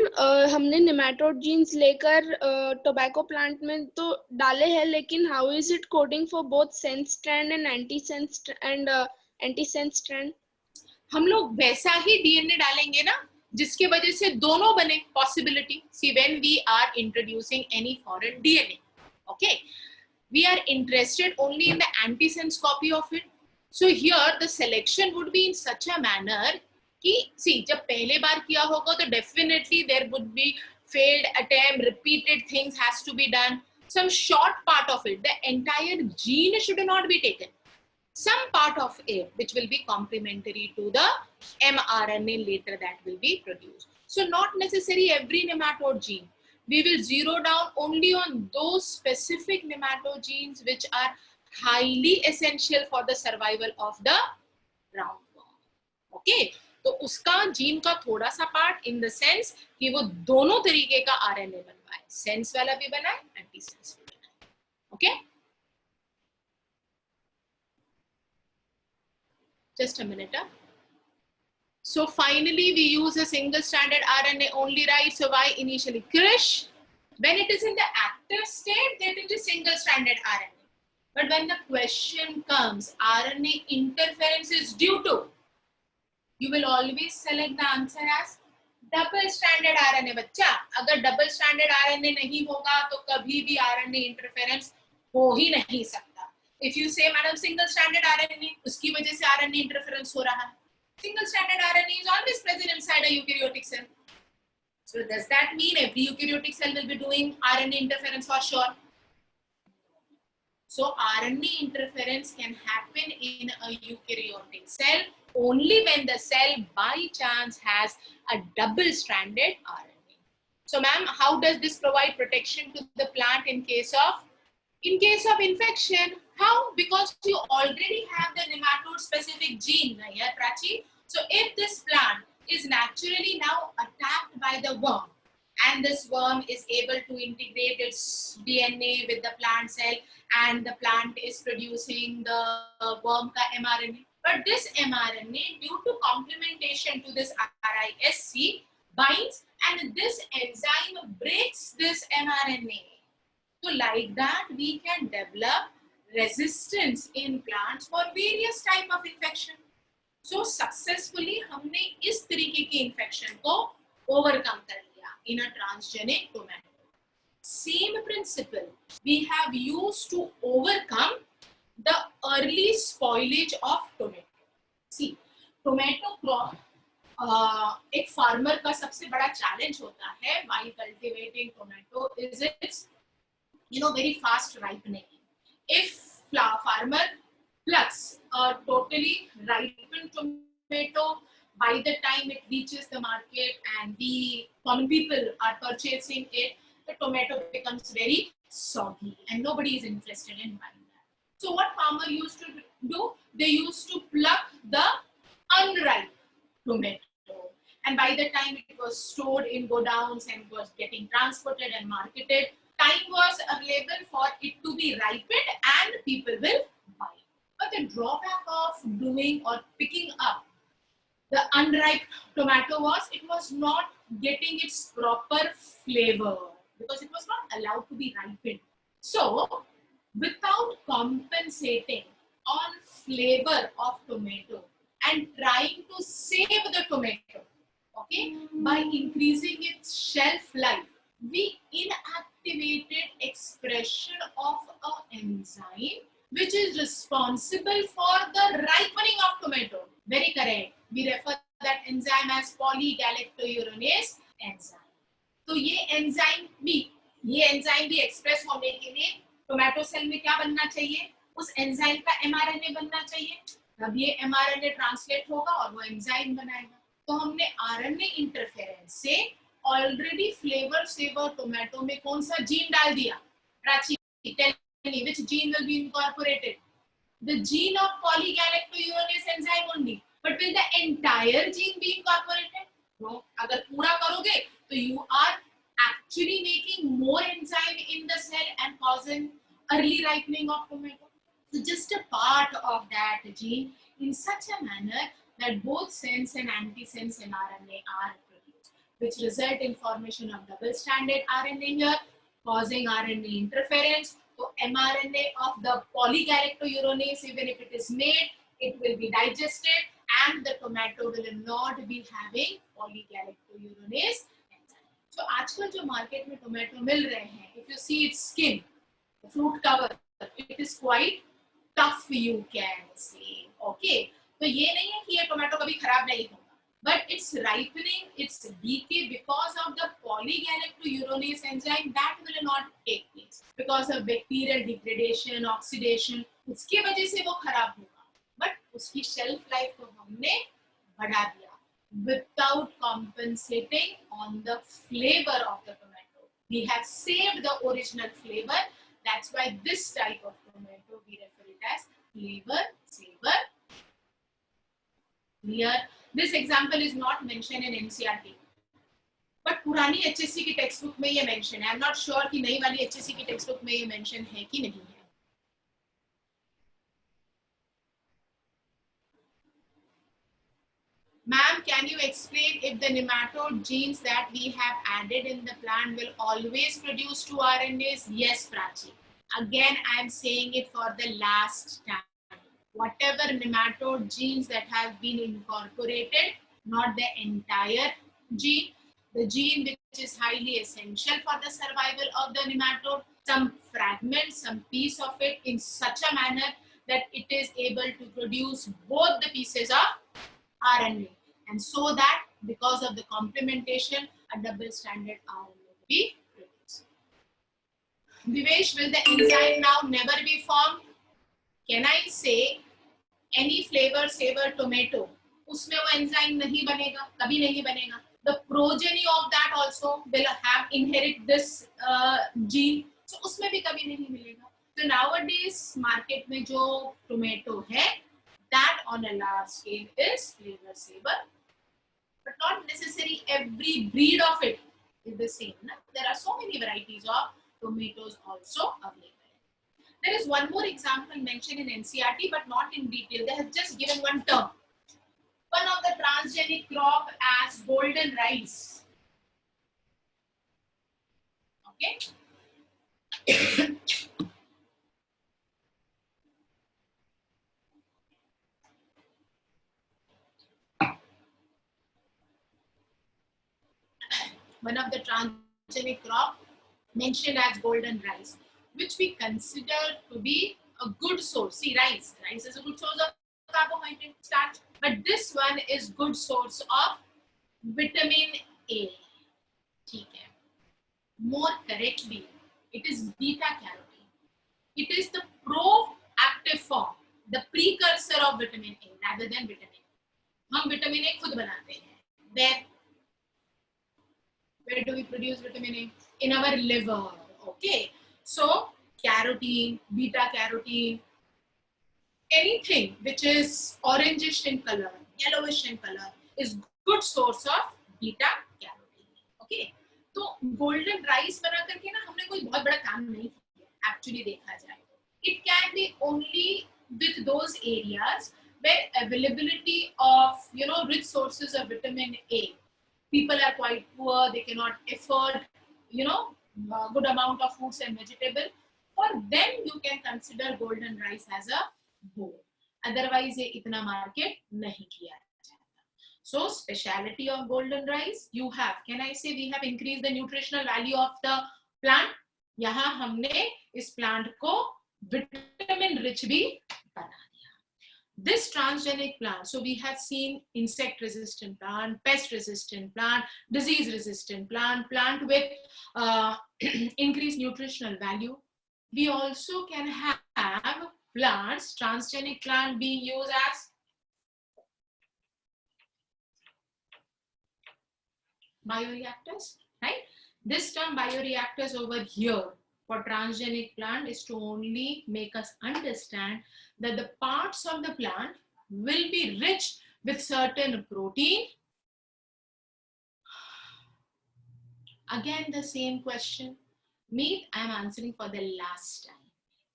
हमने nematode jeans लेकर tobacco plant में तो डाले हैं, लेकिन how is it coding for both sense strand and antisense strand? हम लोग वैसा ही डीएनए डालेंगे ना जिसके वजह से दोनों बने. Possibility. See when we are introducing any foreign DNA, okay, we are interested only in the antisense copy of it. So here the selection would be in such a manner कि see जब पहले बार किया होगा तो definitely there would be failed attempt, repeated things has to be done. Some short part of it, the entire gene should not be taken. Some part of it which will be complementary to the mRNA later that will be produced. So not necessary every nematode gene. We will zero down only on those specific nematode genes which are highly essential for the survival of the roundworm. Okay, तो उसका gene का थोड़ा सा part in the sense कि वो दोनों तरीके का आरएनए बनवाए, सेंस वाला भी बनाए, एंटी सेंस भी बनाए. Okay, just a minute. So finally we use a single stranded RNA only, right? So why initially Krish? When it is in the active state, then it is single stranded RNA. But when the question comes, RNA interference is due to, you will always select the answer as double stranded RNA. बच्चा, अगर double stranded RNA नहीं होगा तो कभी भी RNA interference हो ही नहीं सकता. If you say madam single stranded RNA, उसकी वजह से RNA interference हो रहा है. Single stranded RNA is always present inside a eukaryotic cell. So does that mean every eukaryotic cell will be doing RNA interference for sure? So RNA interference can happen in a eukaryotic cell only when the cell by chance has a double-stranded RNA. So ma'am, how does this provide protection to the plant in case of infection? How? Because you already have the nematode specific gene, yeah, Prachi? So if this plant is naturally now attacked by the worm, and this worm is able to integrate its DNA with the plant cell, and the plant is producing the worm ka mRNA. But this mRNA, due to complementation to this RISC, binds and this enzyme breaks this mRNA. So like that, we can develop resistance in plants for various type of infection. So successfully, हमने इस तरीके की infection को overcome कर लिया in a transgenic tomato. Same principle we have used to overcome the early spoilage of tomato. See, tomato crop एक farmer का सबसे बड़ा challenge होता है while cultivating tomato is its very fast ripening. If farmer plucks a totally ripened tomato, by the time it reaches the market and we common people are purchasing it, the tomato becomes very soggy and nobody is interested in buying that. So what farmer used to do? They used to pluck the unripe tomato, and by the time it was stored in godowns and was getting transported and marketed, time was available for it to be ripened and people will buy it. But the drawback of doing or picking up the unripe tomato was it was not getting its proper flavor because it was not allowed to be ripened. So without compensating on flavor of tomato and trying to save the tomato, okay, by increasing its shelf life, we inactivated expression of an enzyme which is responsible for the ripening of tomato. Very correct. We refer that enzyme as polygalacturonase enzyme. तो ये enzyme भी express होने के लिए tomato cell में क्या बनना चाहिए? उस एंजाइम का एमआरएनए बनना चाहिए, तब ये एमआरएनए ट्रांसलेट होगा और वो एंजाइम बनाएगा. तो हमने आरएनए इंटरफेरेंस से ऑलरेडी फ्लेवर सेवर टोमेटो में कौन सा जीन डाल दिया? Prachi, tell me which gene will be incorporated? The gene of polygalacturonase enzyme only, but will the entire gene be incorporated? No. अगर पूरा करोगे तो you are actually making more enzyme in the cell and causing early ripening of tomato. So just a part of that gene in such a manner that both sense and antisense in RNA are produced, which result in formation of double-stranded RNA here, causing RNA interference. So mRNA of the polygalacturonase, even if it is made, it will be digested and the tomato will not be having polygalacturonase enzyme. So आजकल जो market में tomato मिल रहे हैं, if you see its skin, the fruit cover, it is quite tough, you can say. Okay, तो ये नहीं है कि ये टोमेटो कभी खराब नहीं होगा, but its ripening, its decay because of the polygalacturonase enzyme that will not take place because of bacterial degradation, oxidation. उसकी वजह से वो खराब होगा, but उसकी shelf life को हमने बढ़ा दिया without compensating on the flavor of the tomato. We have saved the original flavor. That's why this type of tomato we refer it as flavor saver. Clear? This example is not mentioned in NCERT, but पुरानी HSC की text book में ये mention है. I am not sure कि नई वाली HSC की text book में ये मेंशन है कि नहीं है. Ma'am, can you explain if the nematode genes that we have added in the plant will always produce 2 RNAs? Yes, Prachi. Again, I am saying it for the last time. Whatever nematode genes that have been incorporated, not the entire gene, the gene which is highly essential for the survival of the nematode, some fragment, some piece of it in such a manner that it is able to produce both the pieces of RNA, and so that because of the complementation, a double-stranded RNA will be produced. Vivesh, will the enzyme now never be formed? Can I say any flavor saver tomato, उसमें वो enzyme नहीं बनेगा, कभी नहीं बनेगा. The progeny of that also will have inherit this gene, so उसमें भी कभी नहीं मिलेगा. So nowadays market में जो tomato है, that on a large scale is flavor saver, but not necessarily every breed of it is the same. Na? There are so many varieties of tomatoes also available. There is one more example mentioned in NCERT, but not in detail. They have just given one term. One of the transgenic crop as golden rice. Okay. One of the transgenic crop mentioned as golden rice, which we consider to be a good source. See, rice is a good source of carbohydrate, starch, but this one is good source of vitamin A. Okay. More correctly, it is beta carotene. It is the proactive form the precursor of vitamin A rather than vitamin A. हम vitamin A खुद बनाते हैं. Where do we produce vitamin A? In our liver. Okay. So carotene, beta carotene, anything which is orangish in color, yellowish in color, is good source of beta carotene. Okay. तो golden rice बना करके ना हमने कोई बहुत बड़ा काम नहीं किया. Actually देखा जाए, it can be only with those areas where availability of rich sources of vitamin A. People are quite poor, they cannot afford good amount of fruits and vegetables. For them you can consider golden rice as a whole. Otherwise ये इतना market नहीं किया जाता. So speciality of golden rice, you have, can I say we have increased the nutritional value of the plant. यहाँ हमने इस plant को vitamin rich भी बना दिया. This transgenic plant, so we have seen insect resistant plant, pest resistant plant, disease resistant plant, plant with increased nutritional value. We also can have plants, transgenic plant being used as bioreactors, right? This term bioreactors over here for transgenic plant is to only make us understand that the parts of the plant will be rich with certain protein. Again, the same question. Meet, I am answering for the last time.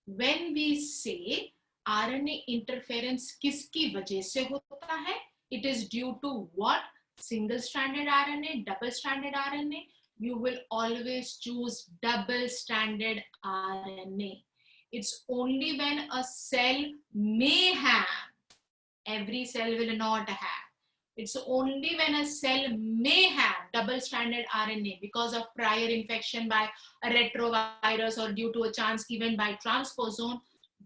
When we say RNA interference किसकी वजह से होता है? It is due to what? Single-stranded RNA, double-stranded RNA. You will always choose double-stranded RNA. It's only when a cell may have, every cell will not have. It's only when a cell may have double-stranded RNA because of prior infection by a retrovirus or due to a chance given by transposon,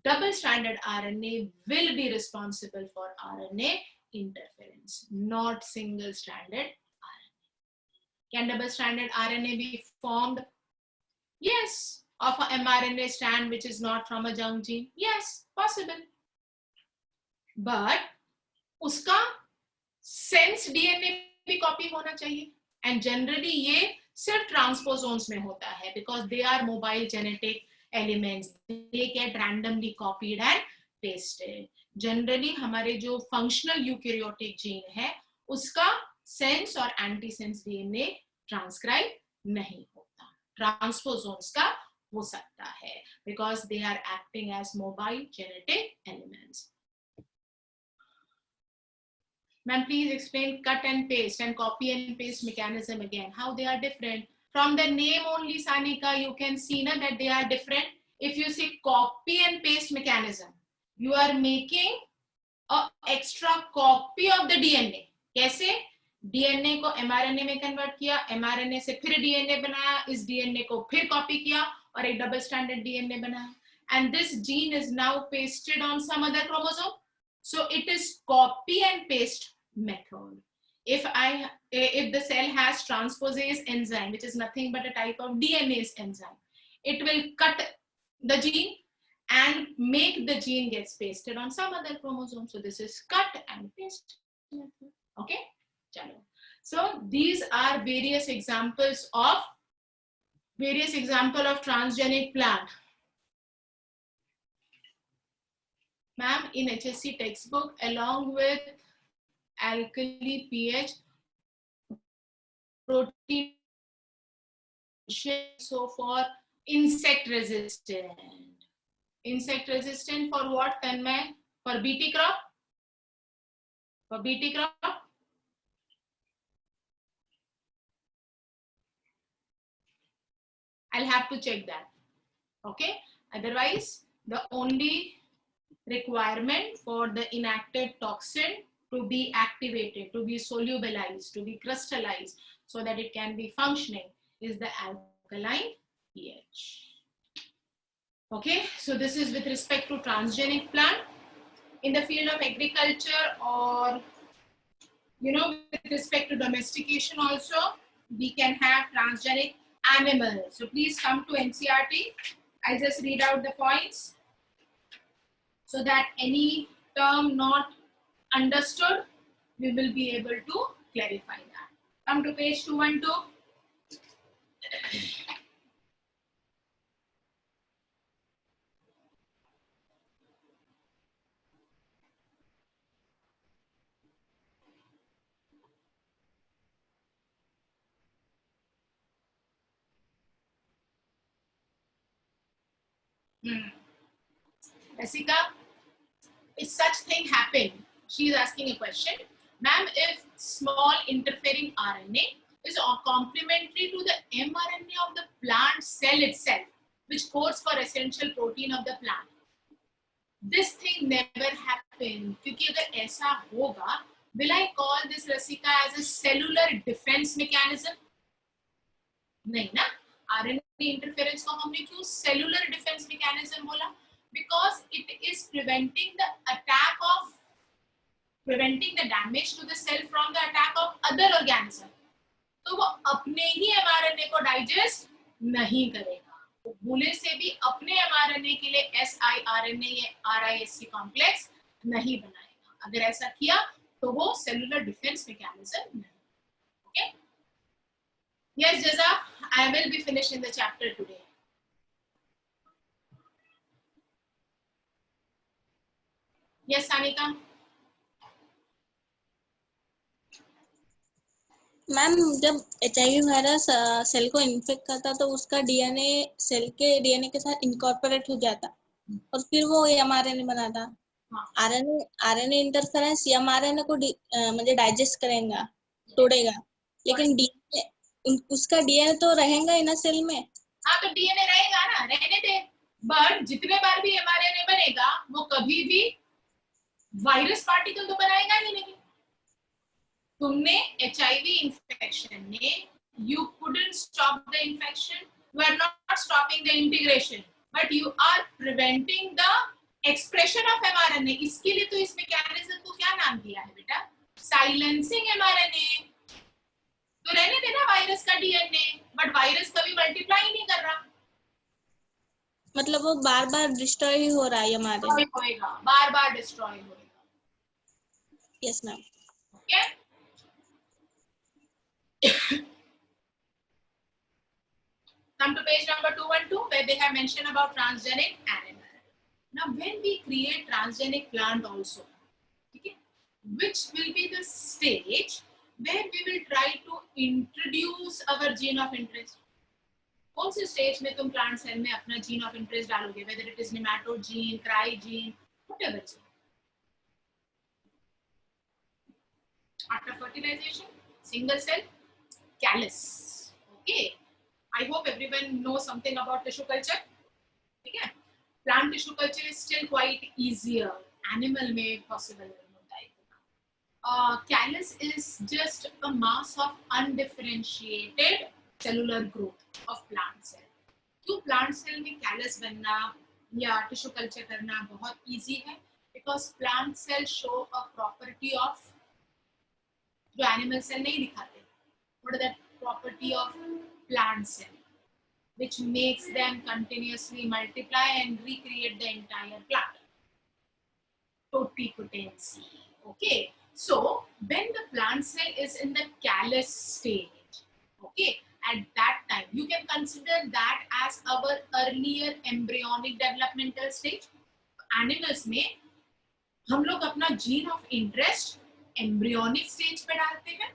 double-stranded RNA will be responsible for RNA interference, not single-stranded RNA. Can double-stranded RNA be formed? Yes. Of an mRNA strand which is not from a junk gene? Yes, possible. But उसका sense DNA भी copy होना चाहिए. And generally ये सिर्फ ट्रांसपोसोन्स में होता है because they are mobile genetic elements, they get randomly copied and pasted. Generally हमारे जो फंक्शनल यूकैरियोटिक जीन है उसका सेंस और एंटीसेंस डीएनए ट्रांसक्राइब नहीं होता. ट्रांसपोसोन्स का हो सकता है because they are acting as mobile genetic elements. Ma'am, please explain cut and paste and copy and paste mechanism again. How they are different? From the name only, Sanika, you can see na, that they are different. If you say copy and paste mechanism, you are making an extra copy of the DNA. कैसे? DNA को mRNA में convert किया, mRNA से फिर DNA बनाया, इस DNA को फिर copy किया और एक double stranded DNA बनाया. And this gene is now pasted on some other chromosome. So it is copy and paste method. If the cell has transposase enzyme, which is nothing but a type of DNase enzyme, it will cut the gene and make the gene gets pasted on some other chromosome. So this is cut and paste method. Okay, chalo. So these are various examples of transgenic plant. Ma'am, in HSC textbook, along with alkali pH, protein, so for insect resistant. Insect resistant for what, Tanmay? For BT crop? For BT crop? I'll have to check that. Okay? Otherwise, the only requirement for the inactive toxin to be activated, to be solubilized, to be crystallized so that it can be functioning is the alkaline pH. Okay, so this is with respect to transgenic plant. In the field of agriculture or with respect to domestication also, we can have transgenic animals. So please come to NCERT. I'll just read out the points. so that any term not understood, we will be able to clarify that. Come to page 212. Rasika, if such thing happen, she is asking a question. Ma'am, if small interfering RNA is complementary to the mRNA of the plant cell itself, which codes for essential protein of the plant, this thing never happened. क्योंकि अगर ऐसा होगा, will I call this, Rasika, as a cellular defense mechanism? नहीं ना, RNA interference को हमने क्यों cellular defense mechanism बोला? Because it is preventing the damage to the cell from the attack of other organism. तो वो अपने ही mRNA को डाइजेस्ट नहीं करेगा, वो भूले से भी अपने mRNA के लिए siRNA या RISC कॉम्प्लेक्स नहीं बनाएगा. अगर ऐसा किया तो वो सेलुलर डिफेंस मैकेनिज्म नहीं. ओके, यस जजा, I will be finishing the chapter today. Yes, Sanika. Ma'am, जब HIV वायरस सेल को इन्फेक्ट करता तो उसका डीएनए सेल के डीएनए के साथ इनकॉर्पोरेट हो जाता और फिर वो एमआरएनए बनाता. आरएनए इंटरफेरेंस एमआरएनए को म्हणजे डाइजेस्ट करेगा, तोड़ेगा, लेकिन डीएनए उसका डीएनए तो रहेगा ही ना सेल में. हाँ, तो डीएनए रहेगा ना, रहने दे. बट जितने बार भी एमआरएनए बनेगा वो कभी भी वायरस पार्टिकल तो बनाएगा ही नहीं. तुमने HIV इंफेक्शन में you couldn't stop the infection, you are not stopping the integration, but you are preventing the expression of mRNA. इसके लिए तो इस मैकेनिज्म को क्या नाम दिया है बेटा? Silencing mRNA. तो रहने देना वायरस का डीएनए, बट वायरस कभी मल्टीप्लाई नहीं कर रहा. मतलब वो बार बार डिस्ट्रॉय ही हो रहा है mRNA. होएगा, बार बार डिस्ट्रॉय होएगा. Yes ma'am. Okay, come to page number 212 where they have mentioned about transgenic animal. Now when we create transgenic plant also, okay, which will be the stage where we will try to introduce our gene of interest? कौन से stage में तुम plant cell में अपना gene of interest डालोगे? whether it is nematode gene, cry gene, whatever gene. After fertilization, single cell, callus. Okay, I hope everyone knows something about tissue culture. ठीक है, plant tissue culture is still quite easier. Animal में possible नहीं होता है. Callus is just a mass of undifferentiated cellular growth of plant cell. क्यों plant cell में callus बनना या tissue culture करना बहुत easy है? Because plant cell show a property of जो animal cell नहीं दिखाते. What is that property of plant cell, which makes them continuously multiply and recreate the entire plant? Totipotency. Okay, so when the plant cell is in the callus stage, okay, at that time you can consider that as our earlier embryonic developmental stage. Animals में हम लोग अपना gene of interest embryonic stage पे डालते हैं,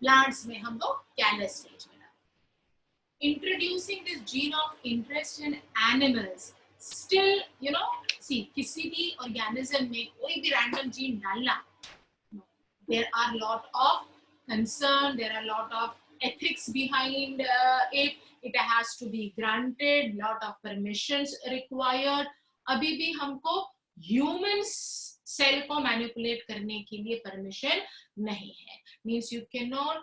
plants में हम लोग callus stage में डालते हैं. Introducing this gene of interest in animals, still you know, see, किसी भी organism में कोई भी random gene डालना, there are lot of concern, there are lot of ethics behind it. It has to be granted, lot of permissions required. अभी भी हमको humans cell को manipulate करने के लिए permission नहीं है. Means you cannot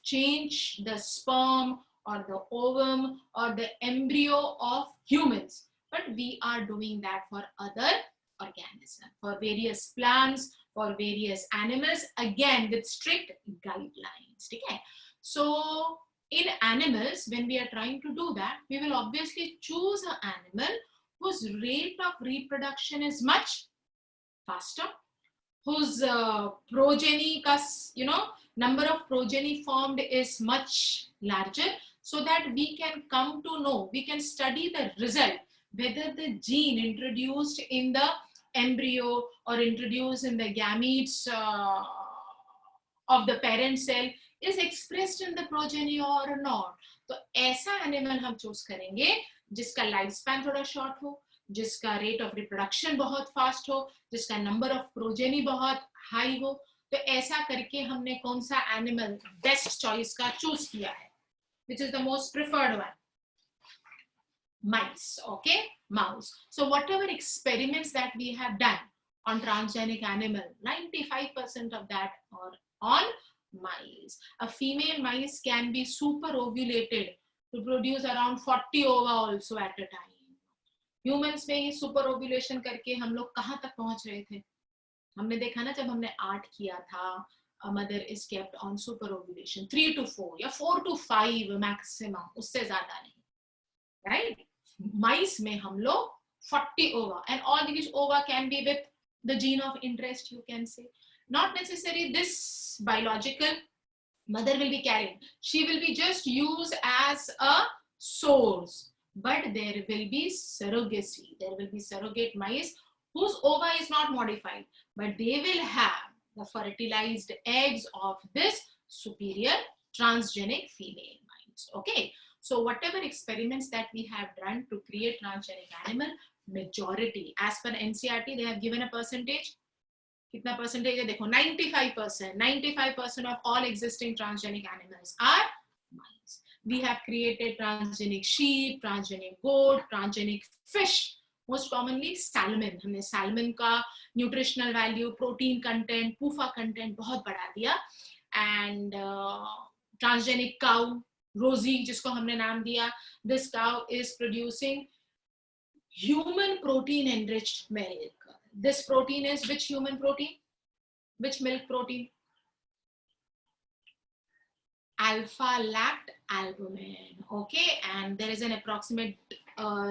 change the sperm or the ovum or the embryo of humans, but we are doing that for other organisms, for various plants, for various animals, again with strict guidelines. Okay? So in animals, when we are trying to do that, we will obviously choose an animal whose rate of reproduction is much faster, whose progeny, number of progeny formed is much larger, so that we can come to know, we can study the result, whether the gene introduced in the embryo or introduced in the gametes of the parent cell is expressed in the progeny or not. तो ऐसा animal हम choose करेंगे जिसका life span थोड़ा short हो, जिसका rate of reproduction बहुत fast हो, जिसका नंबर ऑफ प्रोजेनी बहुत हाई हो. तो ऐसा करके हमने कौन सा एनिमल बेस्ट चॉइस का चूज किया है, which is the most preferred one? Mice. Okay, mouse. So whatever experiments that we have done on transgenic animal, 95% of that are on mice. A female mice can be super ovulated to produce around 40 ova also at a time. Humans में ये super ovulation करके हम लोग कहाँ तक पहुंच रहे थे? हमने देखा ना, जब हमने 8 किया था, a mother is kept on super ovulation 3 to 4 या 4 to 5 maximum, उससे ज्यादा नहीं, right? Mice में हम लोग 40 ova, and all these ova can be with the gene of interest, you can say. Not necessary this biological mother will be carrying. She will be just used as a source, but there will be surrogacy. There will be surrogate mice whose ova is not modified, but they will have the fertilized eggs of this superior transgenic female mice. Okay, so whatever experiments that we have done to create transgenic animal, majority, as per NCERT, they have given a percentage. कितना percentage है देखो, 95%. 95% of all existing transgenic animals are mice. We have created transgenic sheep, transgenic goat, transgenic fish. Most commonly salmon. हमने salmon का nutritional value, protein content, PUFA content बहुत बढ़ा दिया. And transgenic cow, Rosie, जिसको हमने नाम दिया, this cow is producing human protein enriched milk. This protein is which human protein? Which milk protein? Alpha-lactalbumin. Okay, and there is an approximate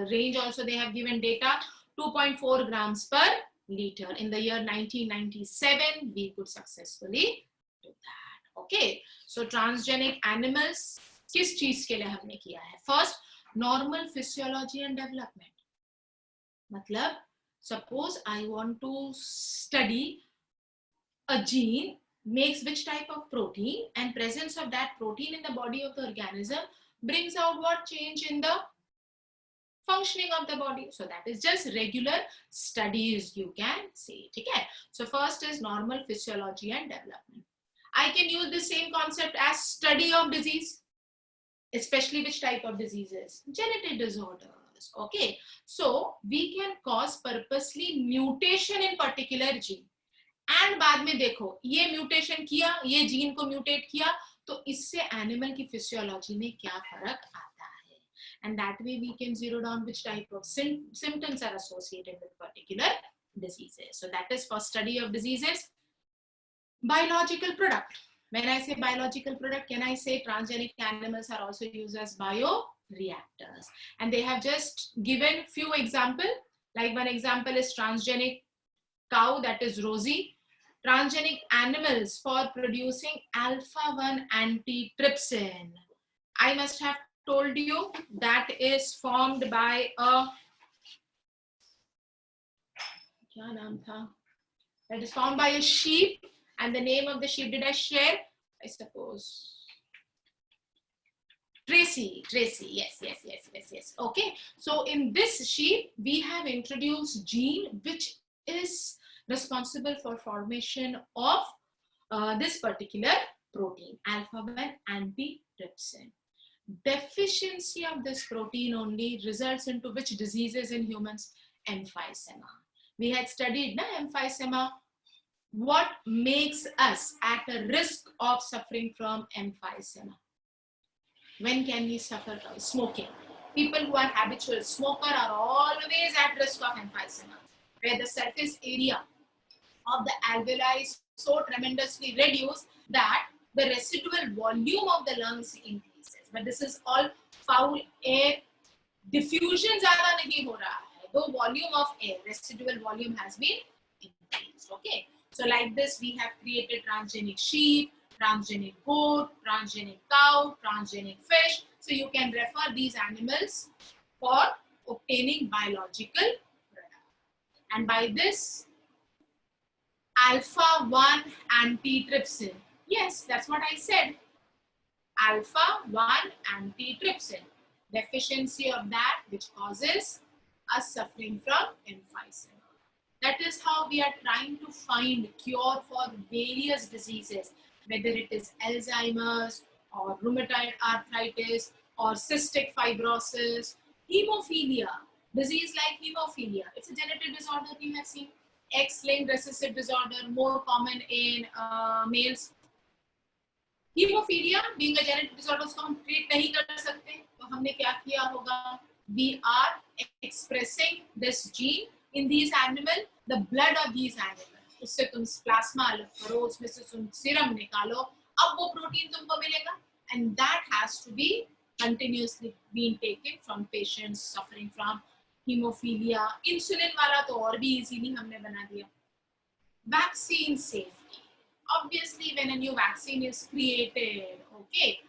range also. They have given data 2.4 grams per liter. In the year 1997, we could successfully do that. Okay, so transgenic animals, किस चीज के लिए हमने किया है? First, normal physiology and development. मतलब, suppose I want to study a gene makes which type of protein, and presence of that protein in the body of the organism brings out what change in the functioning of the body. So that is just regular studies, you can say. Okay? So first is normal physiology and development. I can use the same concept as study of disease, especially which type of diseases? Genetic disorders. Okay, so we can cause purposely mutation in particular gene, and बाद में देखो ये mutation किया, ये gene को mutate किया, तो इससे animal की physiology में क्या फर्क आता है, and that way we can zero down which type of symptoms are associated with particular diseases. So that is for study of diseases. Biological product. When I say biological product, can I say transgenic animals are also used as bioreactors? And they have just given few examples. Like one example is transgenic cow, that is Rosie. Transgenic animals for producing alpha-1 antitrypsin. I must have told you that is formed by a, क्या नाम था? That is formed by a sheep. And the name of the sheep, did I share? I suppose. Tracy, yes. Okay, so in this sheep, we have introduced gene which is responsible for formation of this particular protein, alpha-1 antitrypsin. Deficiency of this protein only results into which diseases in humans? Emphysema. We had studied emphysema. What makes us at a risk of suffering from emphysema? When can we suffer from smoking? People who are habitual smoker are always at risk of emphysema, where the surface area of the alveoli is so tremendously reduced that the residual volume of the lungs increases. But this is all foul air diffusion ज़्यादा नहीं हो रहा है. although volume of air, residual volume has been increased. Okay, so like this we have created transgenic sheep, transgenic goat, transgenic cow, transgenic fish. So you can refer these animals for obtaining biological product. And by this, alpha-1 antitrypsin. Yes, that's what I said. Alpha-1 antitrypsin. Deficiency of that which causes us suffering from emphysema. That is how we are trying to find cure for various diseases, whether it is Alzheimer's or rheumatoid arthritis or cystic fibrosis, hemophilia, disease like hemophilia. It's a genetic disorder you have seen. X-linked recessive disorder, more common in males. Hemophilia being a genetic disorder, उसको हम treat नहीं कर सकते, तो हमने क्या किया होगा? We are expressing this gene in these animals, the blood of these animals. उससे तुम प्लाज्मा अलग करो, उसमें से तुम सीरम निकालो, अब वो प्रोटीन तुमको मिलेगा, and that has to be continuously being taken from patients suffering from hemophilia. Insulin वाला तो और भी easily हमने बना दिया. Vaccine safety. Obviously, when a new vaccine is created, okay,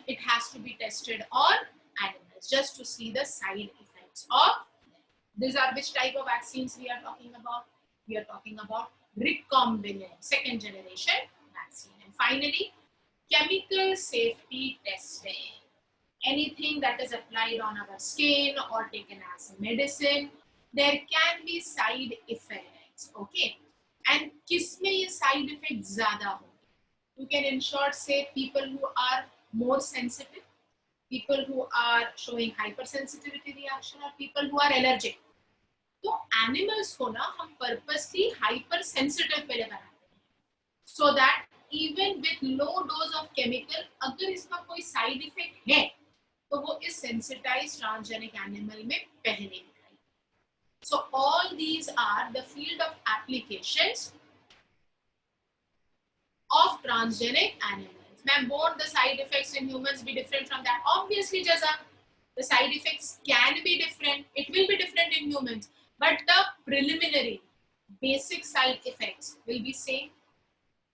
it has to be tested on animals just to see the side effects of. These are which type of vaccines we are talking about? We are talking about recombinant second generation vaccine. And finally, chemical safety testing. Anything that is applied on our skin or taken as medicine, there can be side effects. Okay, and किसमें ये side effects ज़्यादा होंगे? You can in short say people who are more sensitive, people who are showing hypersensitivity reaction, or people who are allergic. तो animals को ना हम purposely hypersensitive पहले बनाते हैं, so that even with low dose of chemical, अगर इसका कोई side effect है, तो वो इस sensitized transgenic animal में पहले दिखाई. So all these are the field of applications of transgenic animals. Ma'am, won't the side effects in humans be different from that? Obviously, Jaza, the side effects can be different. It will be different in humans, but the preliminary basic side effects will be same.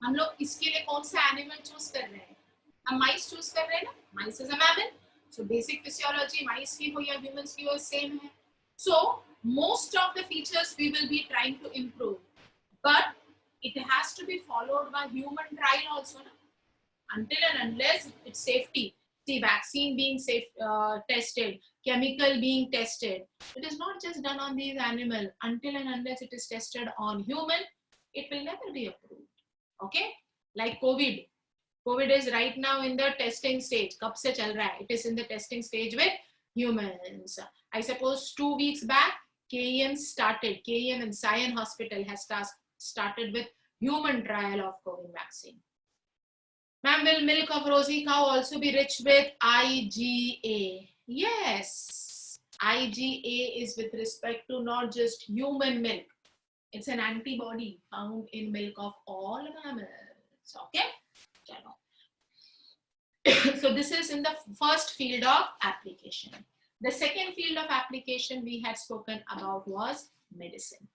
हम लोग इसके लिए कौन सा animal choose कर रहे हैं? हम mice choose कर रहे हैं ना? Mice is a mammal. So basic physiology mice की हो या humans की हो same है. So most of the features we will be trying to improve, but it has to be followed by human trial also. Until and unless it's safety, see vaccine being safe tested, chemical being tested, it is not just done on these animals. Until and unless it is tested on human, it will never be approved. Okay, like COVID. COVID is right now in the testing stage. कब से चल रहा है? It is in the testing stage with humans. I suppose 2 weeks back, KEM started. KEM and Sion Hospital has started with human trial of COVID vaccine. Ma'am, will milk of rosy cow also be rich with IgA? Yes. IgA is with respect to not just human milk. It's an antibody found in milk of all mammals. Okay? So this is in the first field of application. The second field of application we had spoken about was medicine.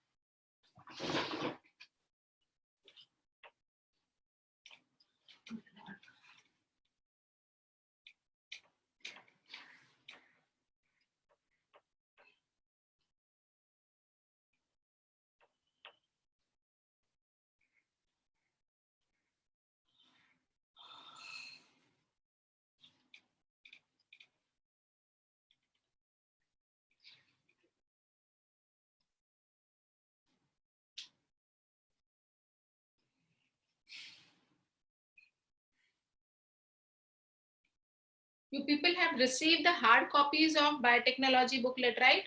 You people have received the hard copies of biotechnology booklet, right?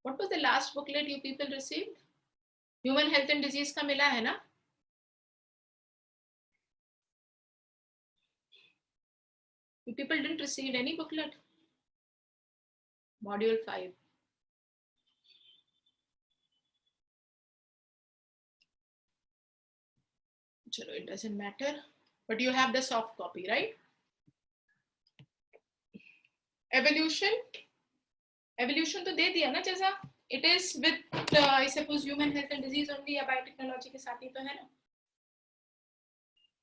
What was the last booklet you people received? Human health and disease का मिला है ना? You people didn't receive any booklet? Module 5. Chalo, it doesn't matter. but you have the soft copy, right? Evolution तो दे दिया ना, जैसा it is with I suppose human health and disease only, या biotechnology के साथ ही तो है ना,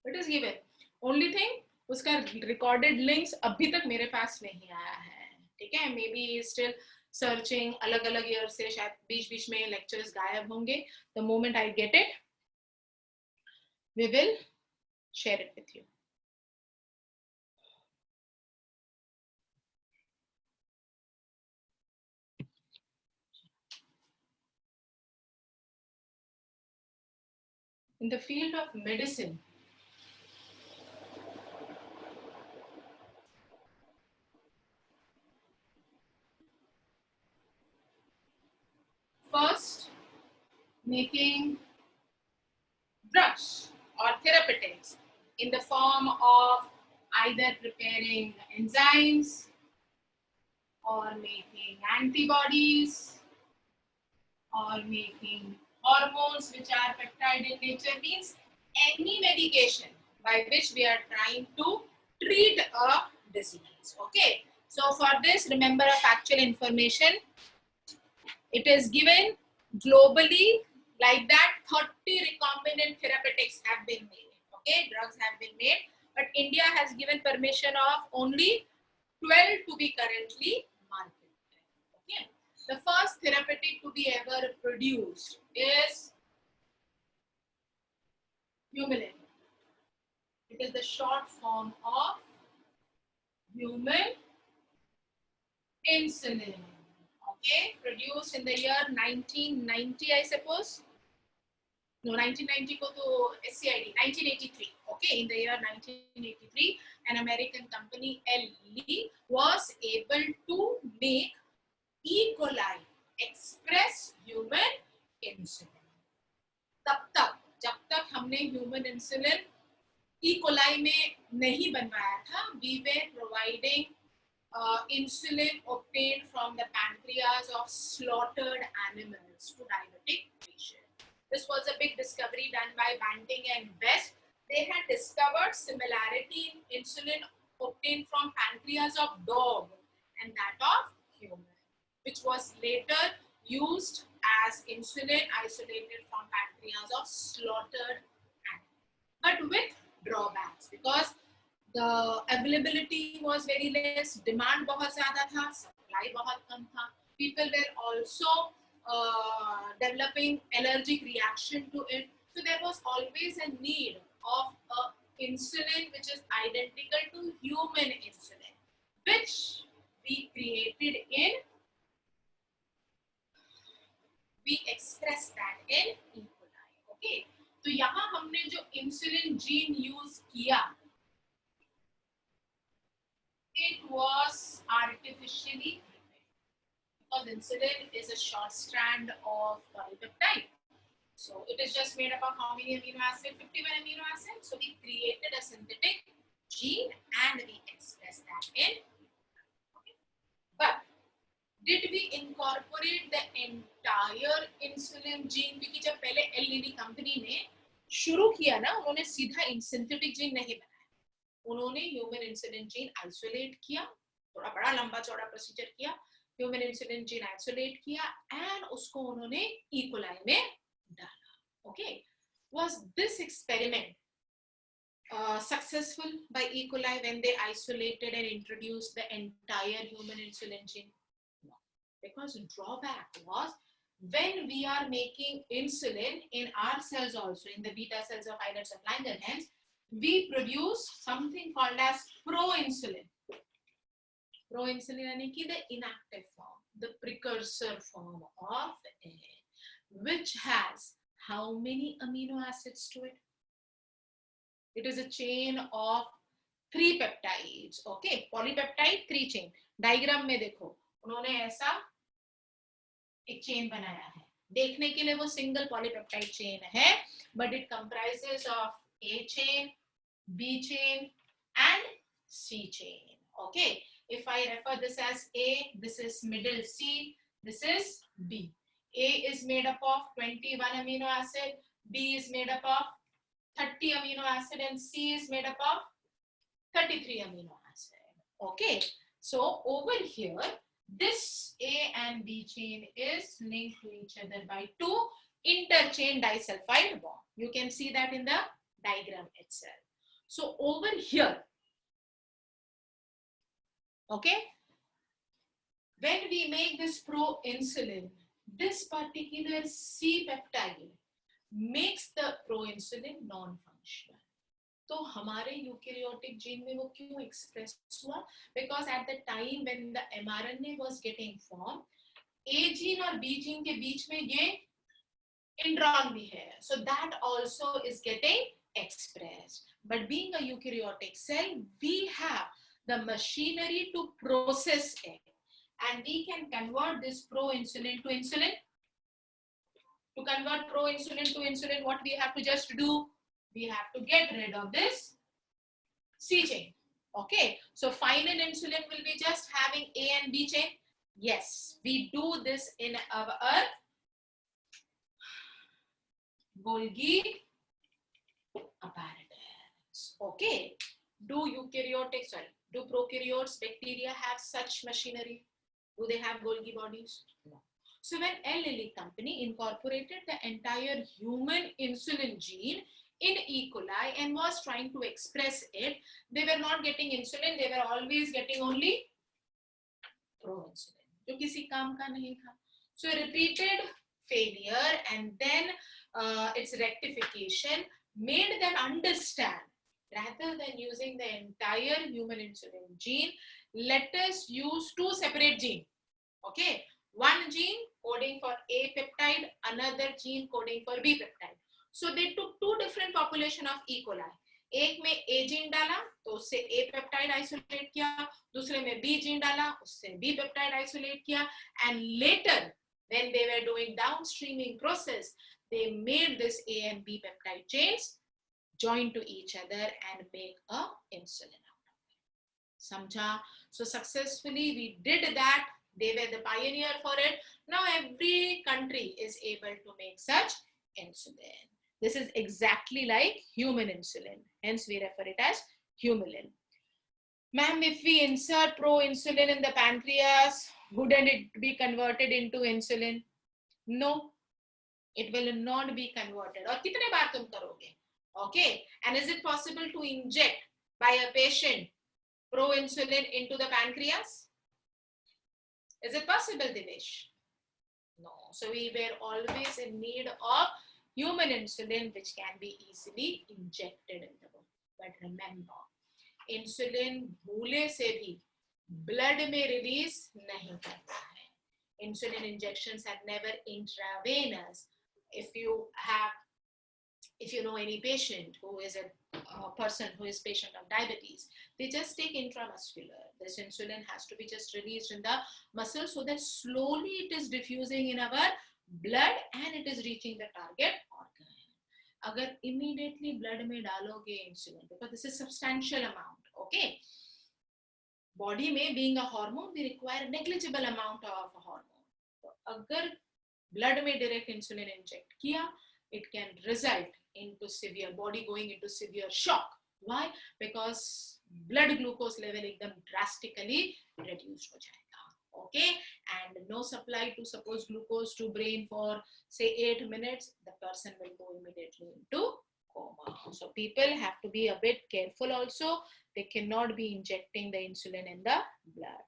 it is given. Only thing उसका recorded links अभी तक मेरे पास नहीं आया है, ठीक है? Maybe still searching, अलग अलग ईयर से शायद बीच बीच में lectures गायब होंगे. The moment I get it, we will share it with you. In the field of medicine, first, making drugs or therapeutics in the form of either preparing enzymes or making antibodies or making hormones which are peptide in nature, means any medication by which we are trying to treat a disease. Okay, so for this, remember a factual information. It is given globally like that 30 recombinant therapeutics have been made. Okay, drugs have been made, but India has given permission of only 12 to be currently marketed. Okay, the first therapeutic to be ever produced is Humulin. It is the short form of human insulin. Okay, produced in the year 1990, I suppose. No, 1990 ko to SCID, 1983. Okay, in the year 1983, an American company, Lilly, was able to make E. coli express human insulin. जब तक हमने human insulin E. coli में नहीं बनवाया था, we were providing insulin obtained from the pancreas of slaughtered animals to diabetic patients. This was a big discovery done by Banting and Best. They had discovered similarity in insulin obtained from pancreas of dog and that of human, which was later used as insulin isolated from pancreas of slaughtered animals, but with drawbacks, because the availability was very less, demand बहुत ज़्यादा था, supply बहुत कम था. People were also developing allergic reaction to it. So there was always a need of a insulin which is identical to human insulin, which we created in, we express that in E. coli. Okay, तो यहाँ हमने जो insulin gene use किया, it was artificially prepared, because insulin is a short strand of polypeptide. So it is just made up of how many amino acids? 51 amino acids. So we created a synthetic gene and we expressed that in. Okay. But did we incorporate the entire insulin gene? क्योंकि जब पहले Lilly company ने शुरू किया ना, उन्होंने सीधा synthetic gene नहीं बनाया. उन्होंने ह्यूमन इंसुलिन जीन आइसोलेट किया, थोड़ा बड़ा लंबा चौड़ा प्रोसीजर किया, ह्यूमन इंसुलिन जीन आइसोलेट किया एंड उसको उन्होंने ई. coli में डाला. Okay, was this experiment successful by E. coli when they isolated and introduced the entire human insulin gene? No, because the drawback was when we are making insulin in our cells also, in the beta cells of islets of Langerhans, we produce something called as proinsulin. Proinsulin यानी कि the inactive form, the precursor form of it, which has how many amino acids to it? It is a chain of 3 peptides. Okay, polypeptide 3 chain. Diagram में देखो, उन्होंने ऐसा एक chain बनाया है. देखने के लिए वो single polypeptide chain है, but it comprises of A chain, B chain and C chain. Okay, if I refer this as A, this is middle C, this is B. A is made up of 21 amino acid, B is made up of 30 amino acid and C is made up of 33 amino acid. Okay, so over here, this A and B chain is linked to each other by 2 interchain disulfide bond. You can see that in the diagram itself. So over here, okay, when we make this proinsulin, this particular C peptide makes the proinsulin non-functional. तो हमारे eukaryotic gene में वो क्यों express हुआ? Because at the time when the mRNA was getting form, A gene और B gene के बीच में ये इंट्रॉन भी है, so that also is getting expressed. But being a eukaryotic cell, we have the machinery to process it, and we can convert this proinsulin to insulin. To convert proinsulin to insulin, what we have to just do? We have to get rid of this C chain. Okay, so final insulin will be just having A and B chain. Yes, we do this in our Golgi apparatus. Okay, do prokaryotes, bacteria have such machinery? Do they have Golgi bodies? No. So when Eli Lilly company incorporated the entire human insulin gene in E. coli and was trying to express it, they were not getting insulin, they were always getting only proinsulin, जो किसी काम का नहीं था. So repeated failure and then its rectification made them understand, rather than using the entire human insulin gene, let us use 2 separate genes. Okay, one gene coding for A peptide, another gene coding for B peptide. So they took 2 different population of E. coli. एक में A gene डाला तो उससे A peptide isolate किया, दूसरे में B gene डाला उससे B पेप्टाइड आइसोलेट किया, and later when they were doing downstreaming process, they made this A and B peptide chains join to each other and make a insulin out of it. Samjha? So successfully we did that. They were the pioneer for it. Now every country is able to make such insulin. This is exactly like human insulin. Hence we refer it as Humulin. Ma'am, if we insert proinsulin in the pancreas, wouldn't it be converted into insulin? No, it will not be converted. और कितने बार तुम करोगे? Okay, and is it possible to inject by a patient proinsulin into the pancreas? Is it possible, Divesh? No. So we were always in need of human insulin, which can be easily injected in the body. But remember, insulin भूले से भी blood में release नहीं करता है. Insulin injections are never intravenous. If you know any patient who is a person who is patient of diabetes, they just take intramuscular. This insulin has to be just released in the muscle so that slowly it is diffusing in our blood and it is reaching the target organ. अगर immediately blood में डालोगे insulin, because this is substantial amount, okay? Body में being a hormone, we require negligible amount of hormone. तो अगर blood में direct insulin inject किया, it can result into severe body going into severe shock. Why? Because blood glucose level एकदम drastically reduced हो जाएगा. Okay, and no supply to suppose glucose to brain for say 8 minutes, the person will go immediately into coma. So people have to be a bit careful also. They cannot be injecting the insulin in the blood.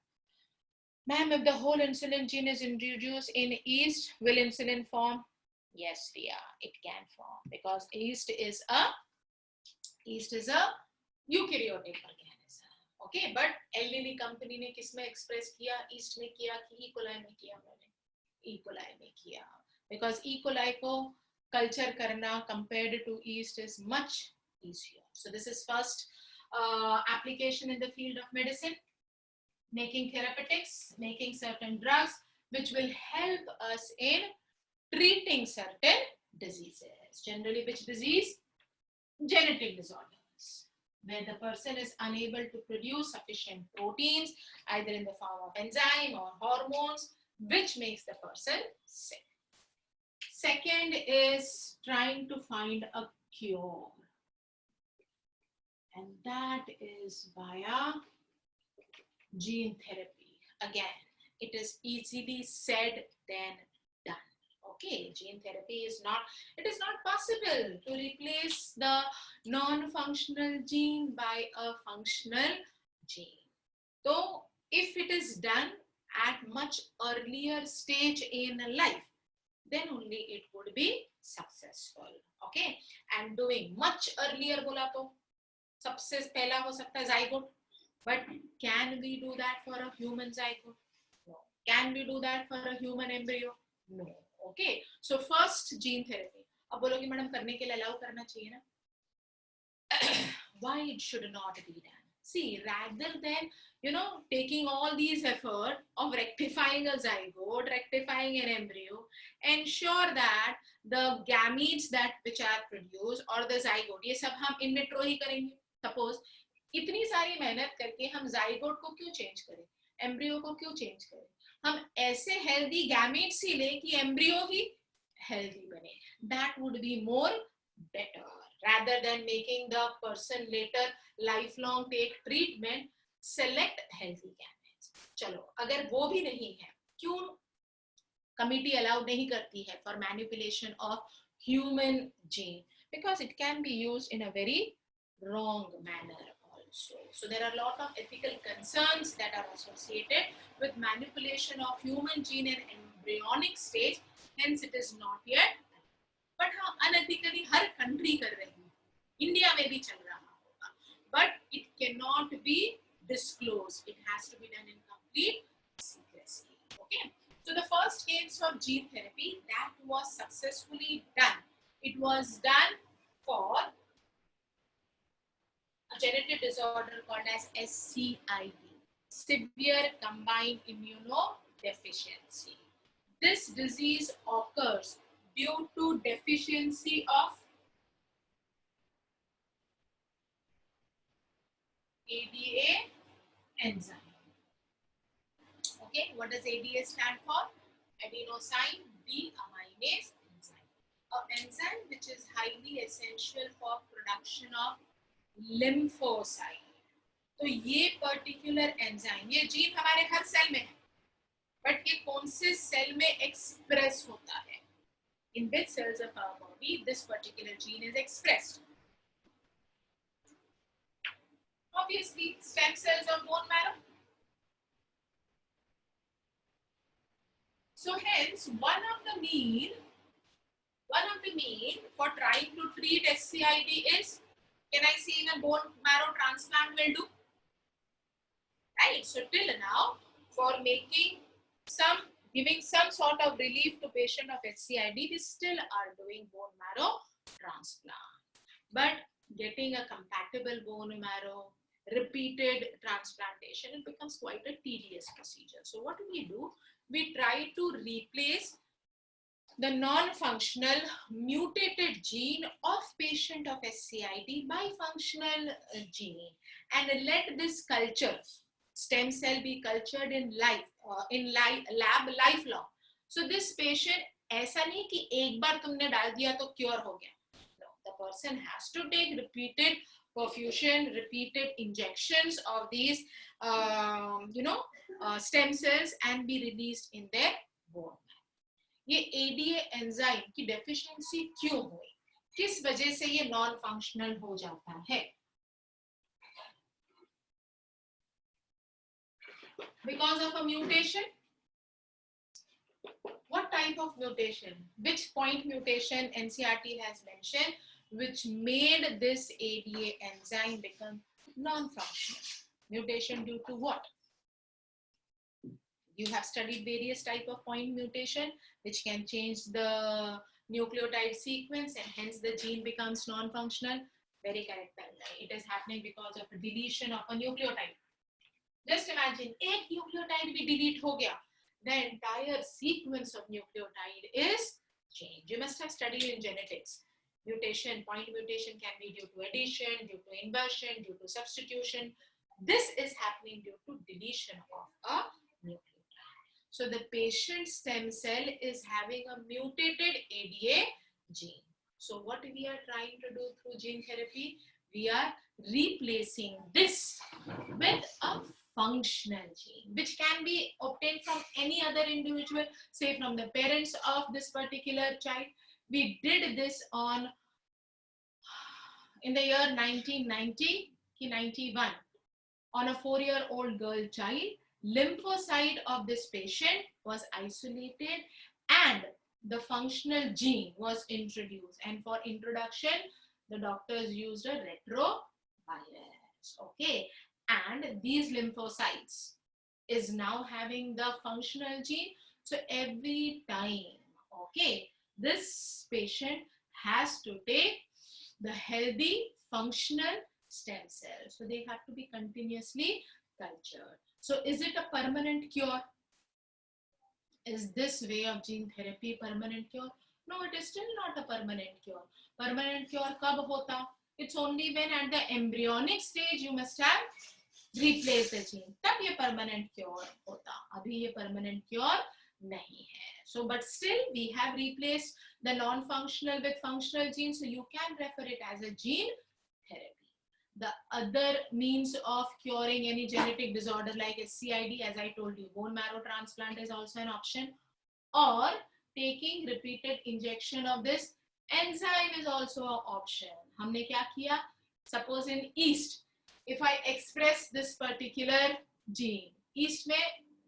Ma'am, if the whole insulin gene is introduced in yeast, will insulin form? Yes, Ria, it can form because yeast is a eukaryotic organism. Okay, but Eli Lilly company ने किसमें express किया? Yeast में किया कि E. coli में किया? मैंने E. coli में किया because E. coli को culture करना compared to yeast is much easier. So this is first application in the field of medicine, making therapeutics, making certain drugs which will help us in treating certain diseases. Generally, which disease? Genetic disorders, where the person is unable to produce sufficient proteins, either in the form of enzyme or hormones, which makes the person sick. Second is trying to find a cure. and that is via gene therapy. Again, it is easily said than done. Okay, gene therapy is not, it is not possible to replace the non-functional gene by a functional gene. So if it is done at much earlier stage in life, then only it would be successful. Okay, and doing much earlier बोला तो सबसे पहला हो सकता है zygote, but can we do that for a human zygote? No. Can we do that for a human embryo? No. Okay, so first gene therapy. अब बोलोगे madam करने के लिए allow करना चाहिए ना? Why it should not be done? See, rather than, you know, taking all these effort of rectifying a zygote, rectifying an embryo, ensure that the gametes that which are produced or the zygote, ये सब हम in vitro ही करेंगे. Suppose इतनी सारी मेहनत करके हम zygote को क्यों change करें, embryo को क्यों change करें? हम ऐसे healthy gametes ही लें कि embryo ही healthy बने. That would be more better. Rather than making the person later lifelong take treatment, select healthy gametes. चलो, अगर वो भी नहीं है, क्यों committee allow नहीं करती है for manipulation of human gene? Because it can be used in a very wrong manner also. So there are a lot of ethical concerns that are associated with manipulation of human gene in embryonic stage. Hence, it is not yet. But हाँ, unethically हर country कर रही है, India में भी चल रहा होगा, but it cannot be disclosed. It has to be done in complete secrecy. Okay. So the first case of gene therapy that was successfully done, it was done for a genetic disorder called as SCID, severe combined immunodeficiency. This disease occurs due to deficiency of ADA enzyme. Okay, what does ADA stand for? Adenosine deaminase enzyme. An enzyme which is highly essential for production of lymphocyte. तो ये particular enzyme, ये gene हमारे हर cell में है, but ये कौन से cell में express होता है? In which cells of our body this particular gene is expressed? Obviously, stem cells of bone marrow. So hence, one of the mean for trying to treat SCID is, can I say even bone marrow transplant will do? Right. So till now, for giving some sort of relief to patient of SCID, we still are doing bone marrow transplant. But getting a compatible bone marrow, repeated transplantation, it becomes quite a tedious procedure. So what do? We try to replace the non-functional mutated gene of patient of SCID by functional gene, and let this culture, stem cell, be cultured in lab lifelong. So this patient, ऐसा नहीं कि एक बार तुमने डाल दिया तो cure हो गया. No, the person has to take repeated perfusion, repeated injections of these stem cells and be released in their bone. ये ADA एंजाइम की डेफिशिएंसी क्यों हुई, किस वजह से ये नॉन फंक्शनल हो जाता है? Because of a mutation. What type of mutation? Which point mutation NCERT has mentioned which made this ADA enzyme become non-functional? Mutation due to what? You have studied various type of point mutation which can change the nucleotide sequence and hence the gene becomes non-functional. Very correct. It is happening because of deletion of a nucleotide. Just imagine, एक nucleotide भी delete हो गया, the entire sequence of nucleotide is changed. You must have studied in genetics. Mutation, point mutation can be due to addition, due to inversion, due to substitution. This is happening due to deletion of a nucleotide. So the patient stem cell is having a mutated ADA gene. So what we are trying to do through gene therapy, we are replacing this with a functional gene, which can be obtained from any other individual, say from the parents of this particular child. We did this in the year 1990-91 on a 4-year-old girl child. Lymphocyte of this patient was isolated and the functional gene was introduced, and for introduction the doctors used a retrovirus. Okay, and these lymphocytes is now having the functional gene. So every time, okay, this patient has to take the healthy functional stem cells, so they have to be continuously cultured. So is it a permanent cure? Is this way of gene therapy permanent cure? No, it is still not a permanent cure. Permanent cure kab hota? It's only when at the embryonic stage you must have replaced the gene. Tab ye permanent cure hota. Abhi ye permanent cure nahi hai. So, but still we have replaced the non-functional with functional genes, so you can refer it as a gene therapy. The other means of curing any genetic disorder like SCID, as I told you, bone marrow transplant is also an option, or taking repeated injection of this enzyme is also an option. हमने क्या किया? Suppose in yeast, if I express this particular gene, yeast में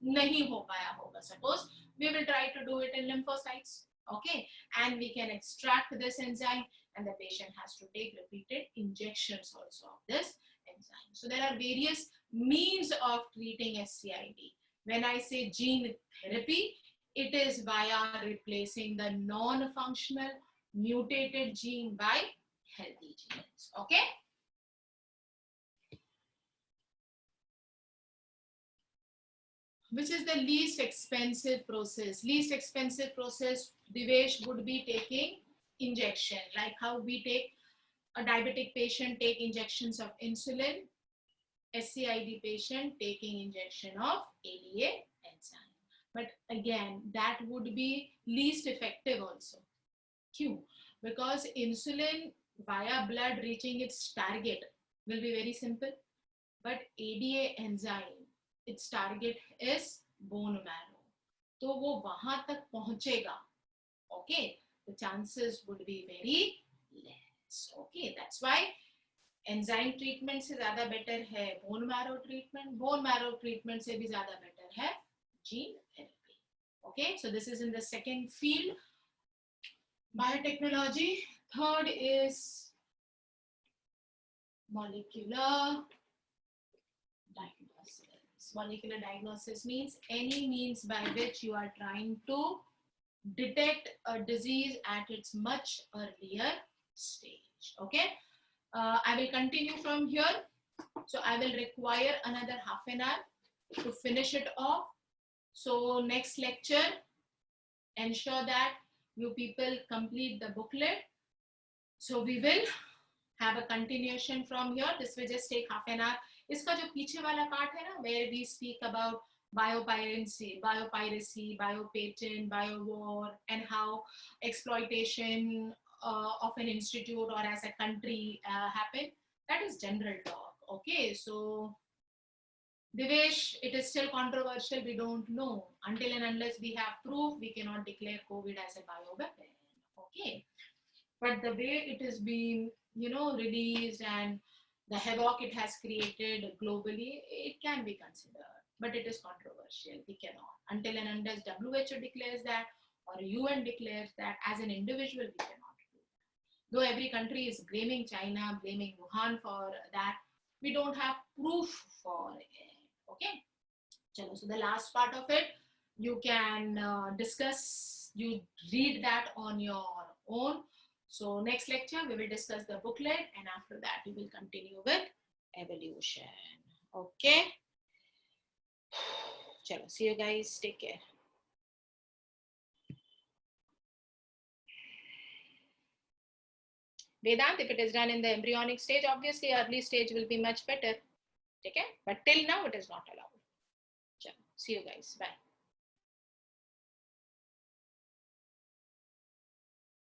नहीं हो पाया होगा, suppose we will try to do it in lymphocytes, okay, and we can extract this enzyme, and the patient has to take repeated injections also of this enzyme. So there are various means of treating SCID. When I say gene therapy, it is via replacing the non-functional mutated gene by healthy genes. Okay. Which is the least expensive process? Least expensive process, Divesh, would be taking injection, like how we take a diabetic patient take injections of insulin, SCID patient taking injection of ADA enzyme. But again, that would be least effective also. Q, because insulin via blood reaching its target will be very simple, but ADA enzyme, its target is bone marrow, तो वो वहां तक पहुंचेगा, okay, the chances would be very less. Okay, that's why enzyme treatment से ज़्यादा better है bone marrow treatment, bone marrow treatment से भी ज़्यादा better है gene therapy. Okay, so this is in the second field, biotechnology. Third is molecular diagnosis. Molecular diagnosis means any means by which you are trying to detect a disease at its much earlier stage. Okay, I will continue from here, so I will require another half an hour to finish it off. So next lecture, ensure that you people complete the booklet, so we will have a continuation from here. This will just take half an hour. इसका जो पीछे वाला part है ना, where we speak about biopiracy, biopatent, biowar, and how exploitation of an institute or as a country happen. That is general talk. Okay, so Divesh, it is still controversial. We don't know. Until and unless we have proof, we cannot declare COVID as a bioweapon. Okay, but the way it is being, released and the havoc it has created globally, it can be considered. But it is controversial. We cannot. Until and unless WHO declares that or UN declares that, as an individual, we cannot do that. Though every country is blaming China, blaming Wuhan for that, we don't have proof for it. Okay. So the last part of it, you can discuss, you read that on your own. So next lecture, we will discuss the booklet, and after that, we will continue with evolution. Okay. Chalo, see you guys. Take care. Vedant, if it is done in the embryonic stage, obviously early stage will be much better. Okay? But till now, it is not allowed. Chalo, see you guys. Bye.